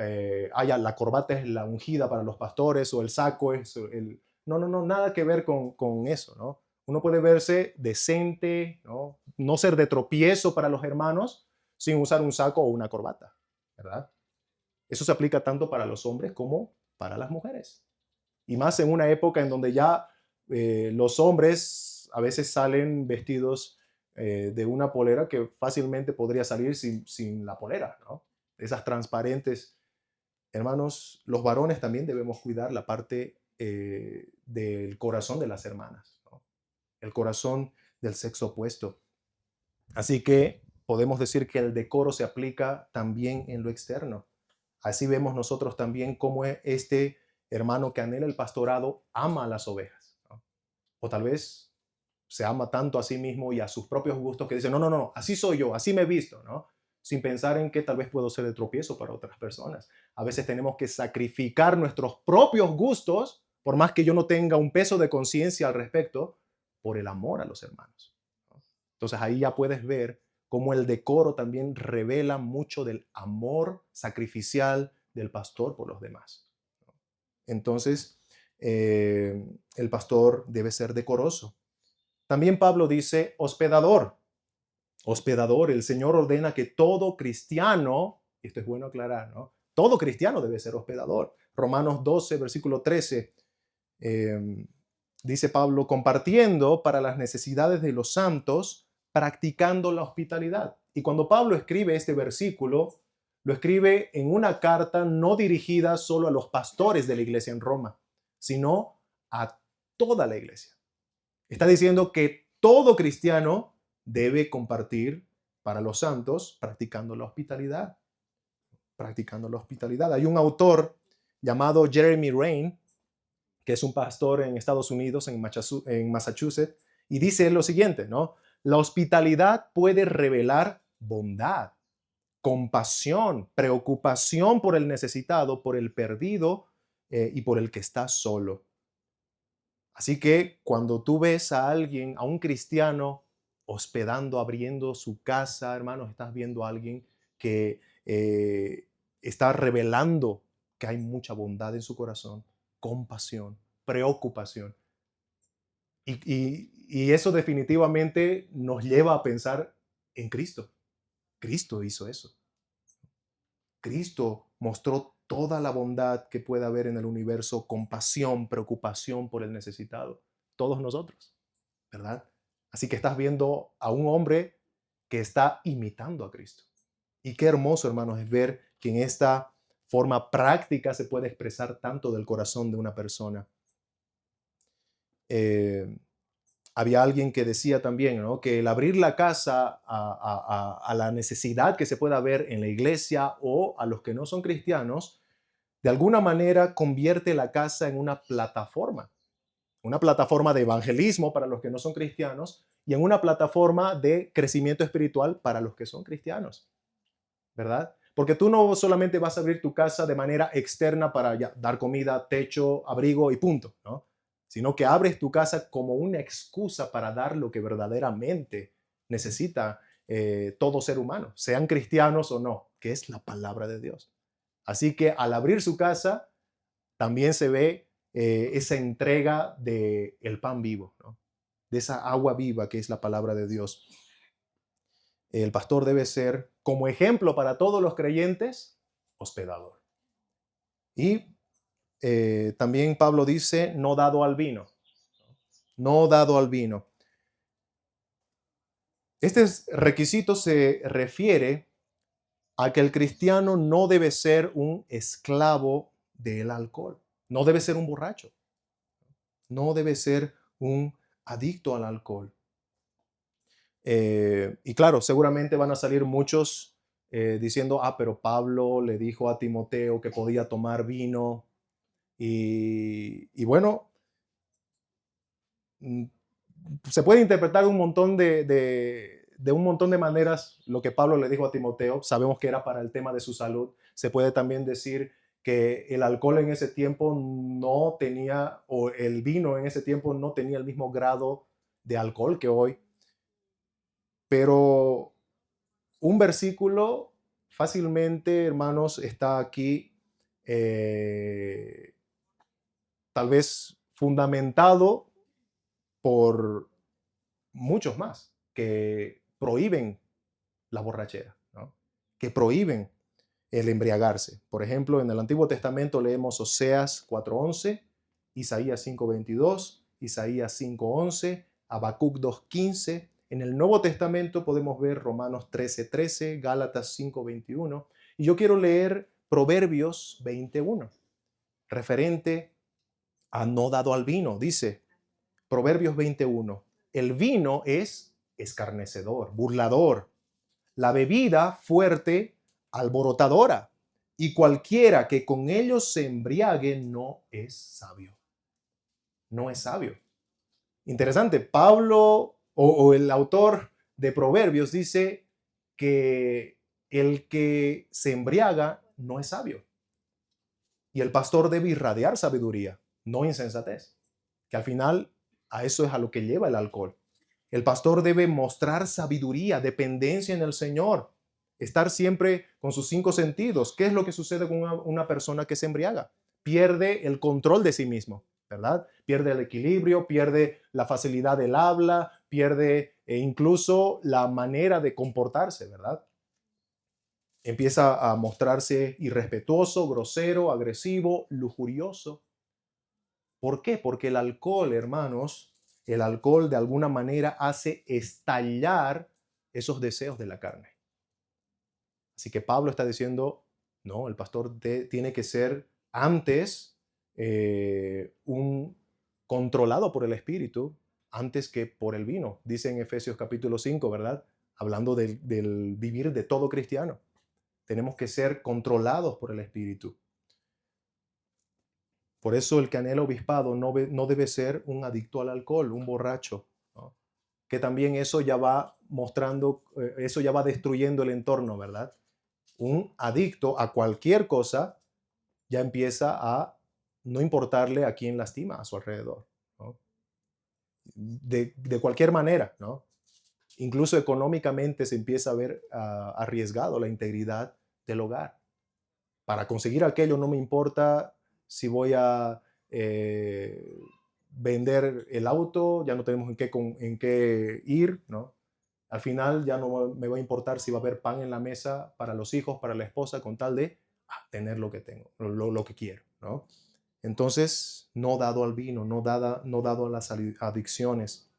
la corbata es la ungida para los pastores o el saco es el... No, no, no, nada que ver con eso, ¿no? Uno puede verse decente, ¿no? No ser de tropiezo para los hermanos sin usar un saco o una corbata, ¿verdad? Eso se aplica tanto para los hombres como para las mujeres. Y más en una época en donde ya los hombres a veces salen vestidos de una polera que fácilmente podría salir sin la polera, ¿no? Esas transparentes. Hermanos, los varones también debemos cuidar la parte del corazón de las hermanas, ¿no? El corazón del sexo opuesto. Así que podemos decir que el decoro se aplica también en lo externo. Así vemos nosotros también cómo este hermano que anhela el pastorado ama a las ovejas, ¿no? O tal vez se ama tanto a sí mismo y a sus propios gustos que dice, no, no, no, así soy yo, así me he visto, ¿no? Sin pensar en que tal vez puedo ser de tropiezo para otras personas. A veces tenemos que sacrificar nuestros propios gustos, por más que yo no tenga un peso de conciencia al respecto, por el amor a los hermanos, ¿no? Entonces ahí ya puedes ver cómo el decoro también revela mucho del amor sacrificial del pastor por los demás. Entonces, el pastor debe ser decoroso. También Pablo dice hospedador. Hospedador, el Señor ordena que todo cristiano, y esto es bueno aclarar, ¿no? Todo cristiano debe ser hospedador. Romanos 12, versículo 13, dice Pablo, compartiendo para las necesidades de los santos, practicando la hospitalidad. Y cuando Pablo escribe este versículo, lo escribe en una carta no dirigida solo a los pastores de la iglesia en Roma, sino a toda la iglesia. Está diciendo que todo cristiano debe compartir para los santos practicando la hospitalidad. Practicando la hospitalidad. Hay un autor llamado Jeremy Rain que es un pastor en Estados Unidos, en Massachusetts, y dice lo siguiente, ¿no? La hospitalidad puede revelar bondad, compasión, preocupación por el necesitado, por el perdido y por el que está solo. Así que cuando tú ves a alguien, a un cristiano, hospedando, abriendo su casa, hermanos, estás viendo a alguien que está revelando que hay mucha bondad en su corazón, compasión, preocupación. Y eso definitivamente nos lleva a pensar en Cristo. Cristo hizo eso. Cristo mostró toda la bondad que puede haber en el universo, compasión, preocupación por el necesitado. Todos nosotros, ¿verdad? Así que estás viendo a un hombre que está imitando a Cristo. Y qué hermoso, hermanos, es ver que en esta forma práctica se puede expresar tanto del corazón de una persona. Había alguien que decía también, ¿no?, que el abrir la casa a la necesidad que se pueda ver en la iglesia o a los que no son cristianos, de alguna manera convierte la casa en una plataforma de evangelismo para los que no son cristianos y en una plataforma de crecimiento espiritual para los que son cristianos, ¿verdad? Porque tú no solamente vas a abrir tu casa de manera externa para dar comida, techo, abrigo y punto, ¿no? Sino que abres tu casa como una excusa para dar lo que verdaderamente necesita todo ser humano, sean cristianos o no, que es la palabra de Dios. Así que al abrir su casa, también se ve esa entrega del pan vivo, ¿no?, de esa agua viva que es la palabra de Dios. El pastor debe ser, como ejemplo para todos los creyentes, hospedador. Y también Pablo dice, no dado al vino. No dado al vino. Este requisito se refiere a que el cristiano no debe ser un esclavo del alcohol. No debe ser un borracho. No debe ser un adicto al alcohol. Y claro, seguramente van a salir muchos diciendo, pero Pablo le dijo a Timoteo que podía tomar vino. Y bueno, se puede interpretar un montón de un montón de maneras lo que Pablo le dijo a Timoteo. Sabemos que era para el tema de su salud. Se puede también decir que el alcohol en ese tiempo no tenía, o el vino en ese tiempo no tenía el mismo grado de alcohol que hoy. Pero un versículo fácilmente, hermanos, está aquí tal vez fundamentado por muchos más que prohíben la borrachera, ¿no?, que prohíben el embriagarse. Por ejemplo, en el Antiguo Testamento leemos Oseas 4:11, Isaías 5:22, Isaías 5:11, Habacuc 2:15. En el Nuevo Testamento podemos ver Romanos 13:13, Gálatas 5:21. Y yo quiero leer Proverbios 21, referente a no dado al vino. Dice Proverbios 21, el vino es escarnecedor, burlador, la bebida fuerte, alborotadora, y cualquiera que con ellos se embriague no es sabio. No es sabio. Interesante, Pablo o el autor de Proverbios dice que el que se embriaga no es sabio. Y el pastor debe irradiar sabiduría, no insensatez, que al final a eso es a lo que lleva el alcohol. El pastor debe mostrar sabiduría, dependencia en el Señor, estar siempre con sus 5 sentidos. ¿Qué es lo que sucede con una persona que se embriaga? Pierde el control de sí mismo, ¿verdad? Pierde el equilibrio, pierde la facilidad del habla, pierde incluso la manera de comportarse, ¿verdad? Empieza a mostrarse irrespetuoso, grosero, agresivo, lujurioso. ¿Por qué? Porque el alcohol, hermanos, el alcohol de alguna manera hace estallar esos deseos de la carne. Así que Pablo está diciendo, no, el pastor tiene que ser antes un controlado por el Espíritu antes que por el vino. Dice en Efesios capítulo 5, ¿verdad? Hablando del vivir de todo cristiano. Tenemos que ser controlados por el Espíritu. Por eso el que anhela obispado no debe ser un adicto al alcohol, un borracho, ¿no? Que también eso ya va mostrando, eso ya va destruyendo el entorno, ¿verdad? Un adicto a cualquier cosa ya empieza a no importarle a quién lastima a su alrededor, ¿no? De cualquier manera, ¿no? Incluso económicamente se empieza a ver arriesgado la integridad del hogar. Para conseguir aquello no me importa si voy a eh, vender el auto, ya no tenemos en qué ir, ¿no? Al final ya no me va a importar si va a haber pan en la mesa para los hijos, para la esposa, con tal de tener lo que tengo, lo que quiero, ¿no? Entonces, no dado al vino, no dado a las adicciones.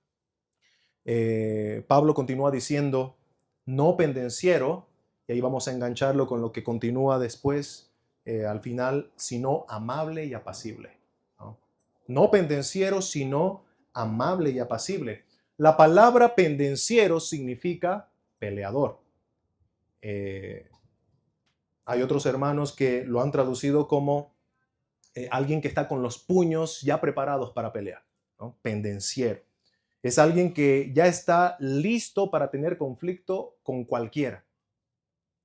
Pablo continúa diciendo, no pendenciero, y ahí vamos a engancharlo con lo que continúa después, al final, sino amable y apacible. ¿No? No pendenciero, sino amable y apacible. La palabra pendenciero significa peleador. Eh, Hay otros hermanos que lo han traducido como alguien que está con los puños ya preparados para pelear, ¿no? Pendenciero. Es alguien que ya está listo para tener conflicto con cualquiera.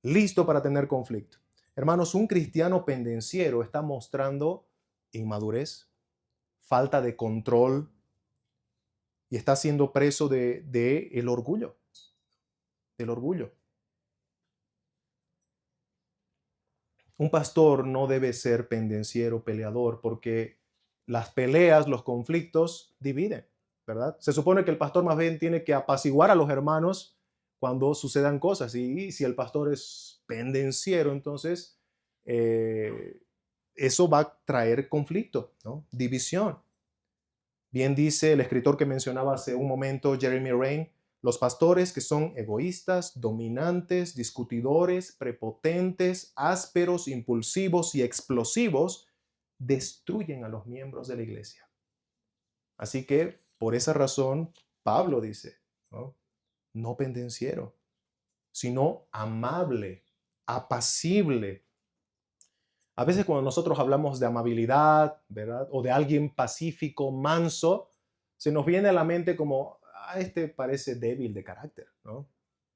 Listo para tener conflicto. Hermanos, un cristiano pendenciero está mostrando inmadurez, falta de control y está siendo preso de el orgullo, del orgullo. Un pastor no debe ser pendenciero, peleador, porque las peleas, los conflictos dividen, ¿verdad? Se supone que el pastor más bien tiene que apaciguar a los hermanos cuando sucedan cosas. Y si el pastor es pendenciero, entonces eso va a traer conflicto, ¿no? División. Bien dice el escritor que mencionaba hace un momento, Jeremy Rain, los pastores que son egoístas, dominantes, discutidores, prepotentes, ásperos, impulsivos y explosivos, destruyen a los miembros de la iglesia. Así que, por esa razón, Pablo dice, no, no pendenciero, sino amable, apacible. A veces cuando nosotros hablamos de amabilidad, ¿verdad? O de alguien pacífico, manso, se nos viene a la mente como, este parece débil de carácter, ¿no?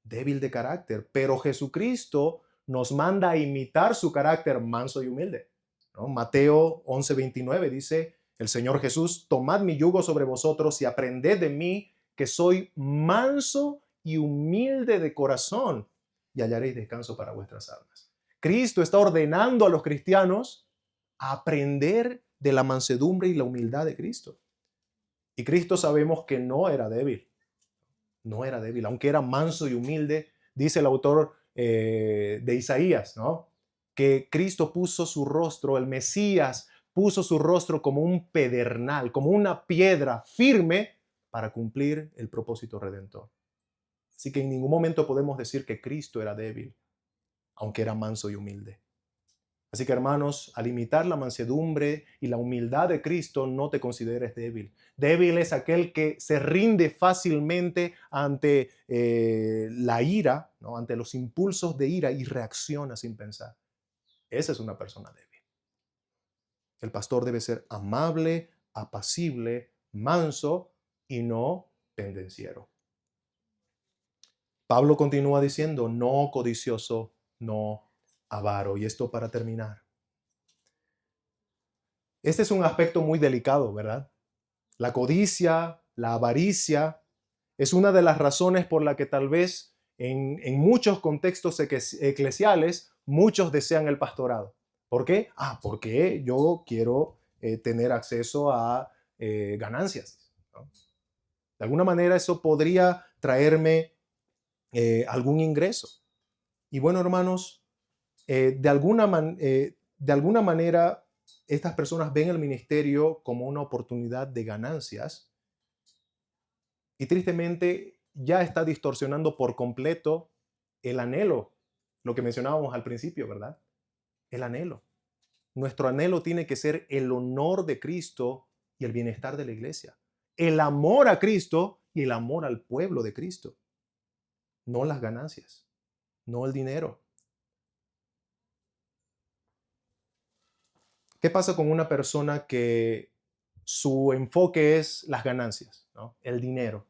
Débil de carácter. Pero Jesucristo nos manda a imitar su carácter manso y humilde, ¿no? Mateo 11:29 dice, el Señor Jesús, tomad mi yugo sobre vosotros y aprended de mí, que soy manso y humilde de corazón, y hallaréis descanso para vuestras almas. Cristo está ordenando a los cristianos a aprender de la mansedumbre y la humildad de Cristo. Y Cristo sabemos que no era débil, no era débil, aunque era manso y humilde, dice el autor de Isaías, ¿no? Que Cristo puso su rostro, el Mesías puso su rostro como un pedernal, como una piedra firme para cumplir el propósito redentor. Así que en ningún momento podemos decir que Cristo era débil, aunque era manso y humilde. Así que hermanos, al imitar la mansedumbre y la humildad de Cristo, no te consideres débil. Débil es aquel que se rinde fácilmente ante la ira, ¿no? Ante los impulsos de ira y reacciona sin pensar. Esa es una persona débil. El pastor debe ser amable, apacible, manso y no pendenciero. Pablo continúa diciendo, no codicioso, no avaro. Y esto para terminar. Este es un aspecto muy delicado, ¿verdad? La codicia, la avaricia, es una de las razones por la que tal vez en muchos contextos eclesiales muchos desean el pastorado. ¿Por qué? Porque yo quiero tener acceso a ganancias, ¿no? De alguna manera eso podría traerme algún ingreso. Y bueno, hermanos, de alguna manera estas personas ven el ministerio como una oportunidad de ganancias y tristemente ya está distorsionando por completo el anhelo, lo que mencionábamos al principio, ¿verdad? El anhelo. Nuestro anhelo tiene que ser el honor de Cristo y el bienestar de la iglesia. El amor a Cristo y el amor al pueblo de Cristo. No las ganancias, no el dinero. ¿Qué pasa con una persona que su enfoque es las ganancias, ¿no? El dinero?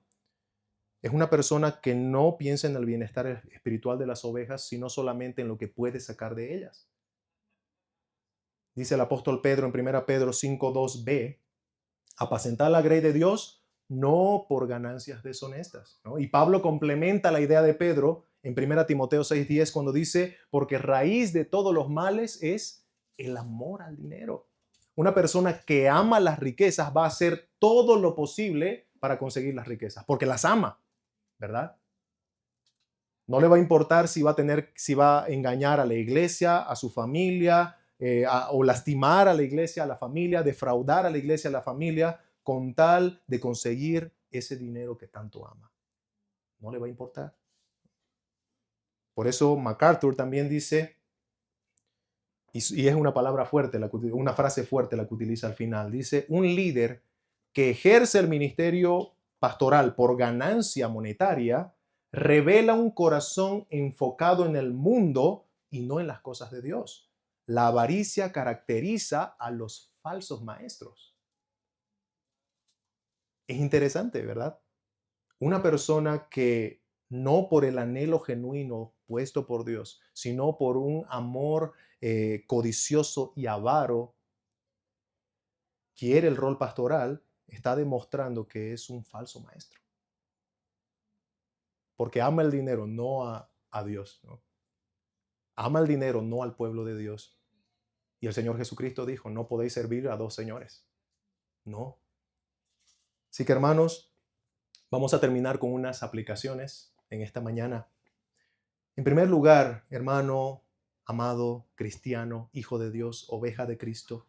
Es una persona que no piensa en el bienestar espiritual de las ovejas, sino solamente en lo que puede sacar de ellas. Dice el apóstol Pedro en 1 Pedro 5:2b, apacentar la grey de Dios no por ganancias deshonestas, ¿no? Y Pablo complementa la idea de Pedro en 1 Timoteo 6:10 cuando dice, porque raíz de todos los males es el amor al dinero. Una persona que ama las riquezas va a hacer todo lo posible para conseguir las riquezas, porque las ama, ¿verdad? No le va a importar si va a engañar a la iglesia, a su familia, o lastimar a la iglesia, a la familia, defraudar a la iglesia, a la familia, con tal de conseguir ese dinero que tanto ama. No le va a importar. Por eso MacArthur también dice, y es una palabra fuerte, una frase fuerte la que utiliza al final, dice, un líder que ejerce el ministerio pastoral por ganancia monetaria revela un corazón enfocado en el mundo y no en las cosas de Dios. La avaricia caracteriza a los falsos maestros. Es interesante, ¿verdad? Una persona que no por el anhelo genuino puesto por Dios, sino por un amor codicioso y avaro, quiere el rol pastoral, está demostrando que es un falso maestro. Porque ama el dinero, no a Dios, ¿no? Ama el dinero, no al pueblo de Dios. Y el Señor Jesucristo dijo, no podéis servir a dos señores. No. Así que hermanos, vamos a terminar con unas aplicaciones en esta mañana. En primer lugar, hermano, amado, cristiano, hijo de Dios, oveja de Cristo,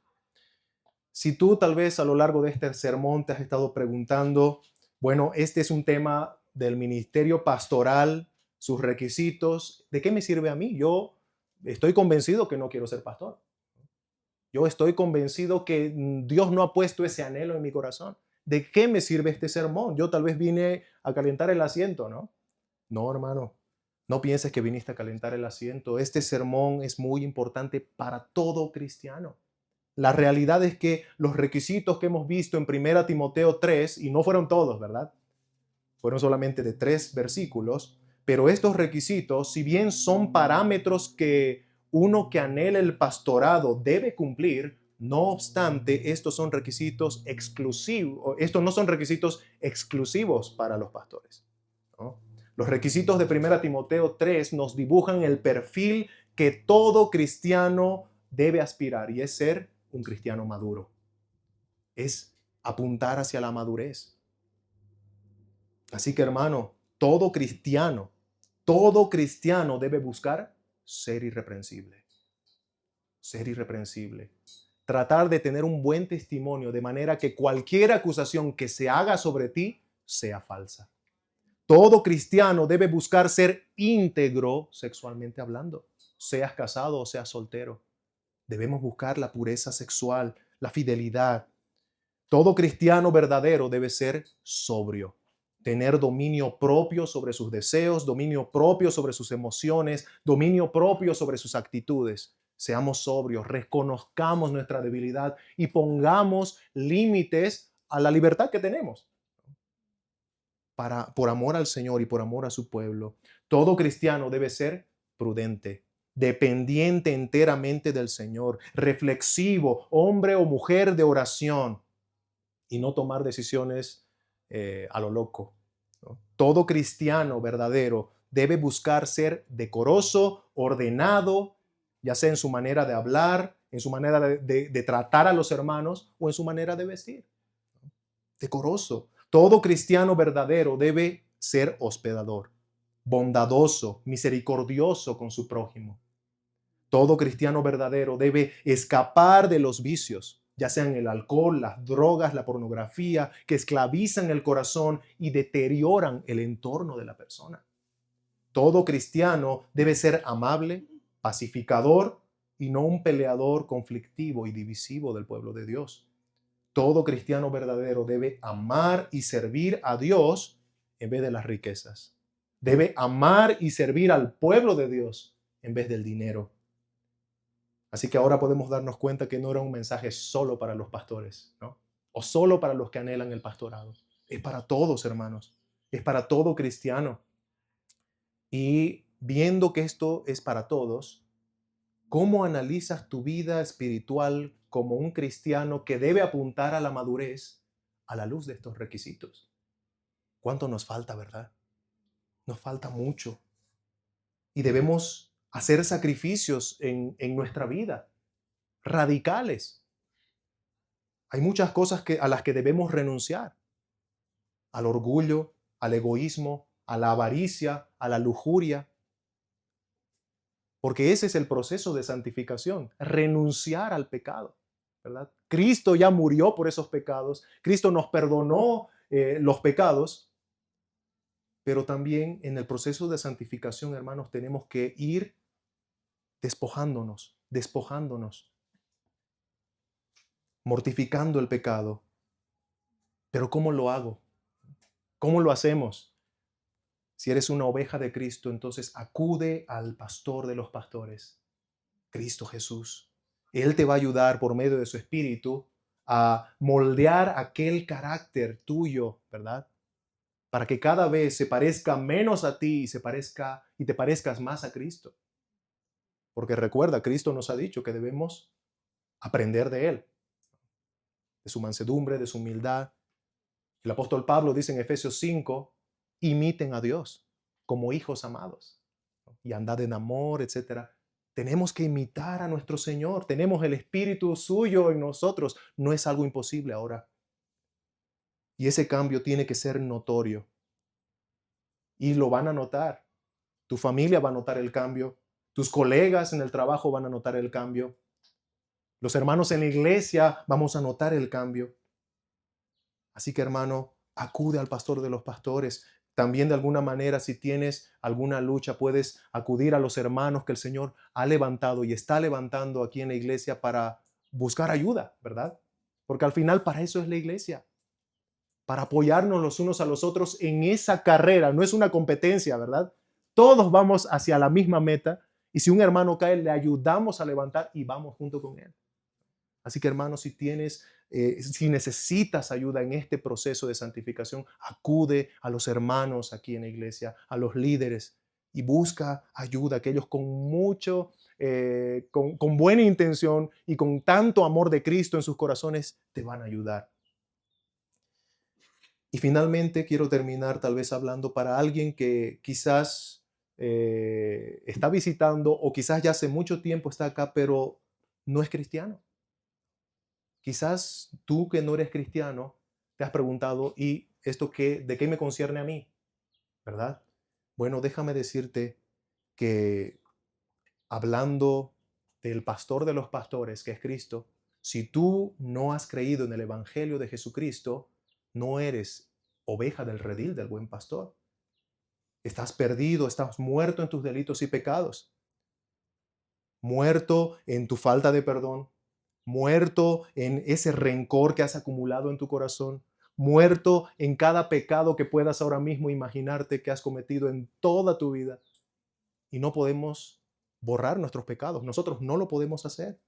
si tú tal vez a lo largo de este sermón te has estado preguntando, bueno, este es un tema del ministerio pastoral, sus requisitos, ¿de qué me sirve a mí? Yo estoy convencido que no quiero ser pastor. Yo estoy convencido que Dios no ha puesto ese anhelo en mi corazón. ¿De qué me sirve este sermón? Yo tal vez vine a calentar el asiento, ¿no? No, hermano, no pienses que viniste a calentar el asiento. Este sermón es muy importante para todo cristiano. La realidad es que los requisitos que hemos visto en 1 Timoteo 3, y no fueron todos, ¿verdad? Fueron solamente de 3 versículos, pero estos requisitos, si bien son parámetros que uno que anhela el pastorado debe cumplir, no obstante, estos son requisitos exclusivos, estos no son requisitos exclusivos para los pastores, ¿no? Los requisitos de 1 Timoteo 3 nos dibujan el perfil que todo cristiano debe aspirar, y es ser un cristiano maduro. Es apuntar hacia la madurez. Así que, hermano, todo cristiano debe buscar ser irreprensible. Ser irreprensible. Tratar de tener un buen testimonio de manera que cualquier acusación que se haga sobre ti sea falsa. Todo cristiano debe buscar ser íntegro sexualmente hablando, seas casado o seas soltero. Debemos buscar la pureza sexual, la fidelidad. Todo cristiano verdadero debe ser sobrio, tener dominio propio sobre sus deseos, dominio propio sobre sus emociones, dominio propio sobre sus actitudes. Seamos sobrios, reconozcamos nuestra debilidad y pongamos límites a la libertad que tenemos por amor al Señor y por amor a su pueblo. Todo cristiano debe ser prudente, dependiente enteramente del Señor, reflexivo, hombre o mujer de oración y no tomar decisiones a lo loco, ¿no? Todo cristiano verdadero debe buscar ser decoroso, ordenado, ya sea en su manera de hablar, en su manera de tratar a los hermanos o en su manera de vestir. Decoroso. Todo cristiano verdadero debe ser hospedador, bondadoso, misericordioso con su prójimo. Todo cristiano verdadero debe escapar de los vicios, ya sean el alcohol, las drogas, la pornografía, que esclavizan el corazón y deterioran el entorno de la persona. Todo cristiano debe ser amable, pacificador y no un peleador conflictivo y divisivo del pueblo de Dios. Todo cristiano verdadero debe amar y servir a Dios en vez de las riquezas. Debe amar y servir al pueblo de Dios en vez del dinero. Así que ahora podemos darnos cuenta que no era un mensaje solo para los pastores, ¿no? O solo para los que anhelan el pastorado. Es para todos, hermanos. Es para todo cristiano. Y viendo que esto es para todos, ¿cómo analizas tu vida espiritual como un cristiano que debe apuntar a la madurez a la luz de estos requisitos? ¿Cuánto nos falta, verdad? Nos falta mucho. Y debemos hacer sacrificios en nuestra vida, radicales. Hay muchas cosas a las que debemos renunciar. Al orgullo, al egoísmo, a la avaricia, a la lujuria. Porque ese es el proceso de santificación, renunciar al pecado, ¿verdad? Cristo ya murió por esos pecados, Cristo nos perdonó los pecados, pero también en el proceso de santificación, hermanos, tenemos que ir despojándonos, mortificando el pecado. Pero ¿cómo lo hago? ¿Cómo lo hacemos? Si eres una oveja de Cristo, entonces acude al pastor de los pastores, Cristo Jesús. Él te va a ayudar por medio de su Espíritu a moldear aquel carácter tuyo, ¿verdad? Para que cada vez se parezca menos a ti y te parezcas más a Cristo. Porque recuerda, Cristo nos ha dicho que debemos aprender de Él, de su mansedumbre, de su humildad. El apóstol Pablo dice en Efesios 5, imiten a Dios como hijos amados y andad en amor, etcétera. Tenemos que imitar a nuestro Señor. Tenemos el Espíritu suyo en nosotros. No es algo imposible ahora. Y ese cambio tiene que ser notorio. Y lo van a notar. Tu familia va a notar el cambio. Tus colegas en el trabajo van a notar el cambio. Los hermanos en la iglesia vamos a notar el cambio. Así que, hermano, acude al pastor de los pastores. También de alguna manera, si tienes alguna lucha, puedes acudir a los hermanos que el Señor ha levantado y está levantando aquí en la iglesia para buscar ayuda, ¿verdad? Porque al final para eso es la iglesia, para apoyarnos los unos a los otros en esa carrera. No es una competencia, ¿verdad? Todos vamos hacia la misma meta y si un hermano cae, le ayudamos a levantar y vamos junto con él. Así que, hermano, si necesitas ayuda en este proceso de santificación, acude a los hermanos aquí en la iglesia, a los líderes y busca ayuda, que ellos con buena intención y con tanto amor de Cristo en sus corazones te van a ayudar. Y finalmente quiero terminar tal vez hablando para alguien que quizás está visitando o quizás ya hace mucho tiempo está acá, pero no es cristiano. Quizás tú que no eres cristiano te has preguntado, ¿y esto de qué me concierne a mí? ¿Verdad? Bueno, déjame decirte que hablando del pastor de los pastores, que es Cristo, si tú no has creído en el Evangelio de Jesucristo, no eres oveja del redil del buen pastor. Estás perdido, estás muerto en tus delitos y pecados, muerto en tu falta de perdón, muerto en ese rencor que has acumulado en tu corazón, muerto en cada pecado que puedas ahora mismo imaginarte que has cometido en toda tu vida. Y no podemos borrar nuestros pecados, nosotros no lo podemos hacer.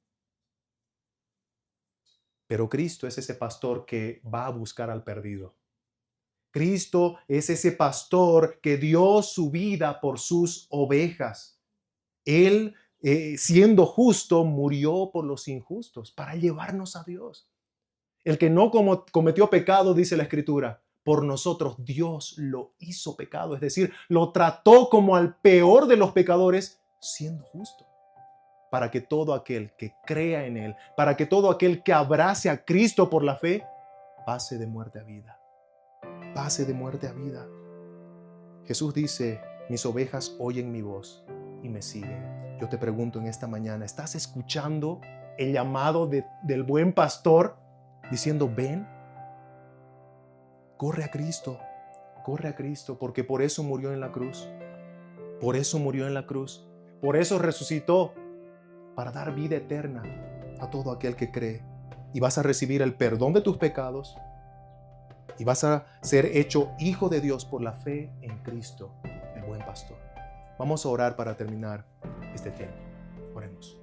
Pero Cristo es ese pastor que va a buscar al perdido. Cristo es ese pastor que dio su vida por sus ovejas. Él, siendo justo, murió por los injustos para llevarnos a Dios. El que no cometió pecado, dice la Escritura, por nosotros Dios lo hizo pecado. Es decir, lo trató como al peor de los pecadores, siendo justo. Para que todo aquel que crea en Él, para que todo aquel que abrace a Cristo por la fe, pase de muerte a vida. Pase de muerte a vida. Jesús dice, mis ovejas oyen mi voz y me siguen. Yo te pregunto en esta mañana, ¿estás escuchando el llamado del buen pastor diciendo, ven? Corre a Cristo, porque por eso murió en la cruz. Por eso murió en la cruz. Por eso resucitó, para dar vida eterna a todo aquel que cree. Y vas a recibir el perdón de tus pecados y vas a ser hecho hijo de Dios por la fe en Cristo, el buen pastor. Vamos a orar para terminar este tiempo. Oremos.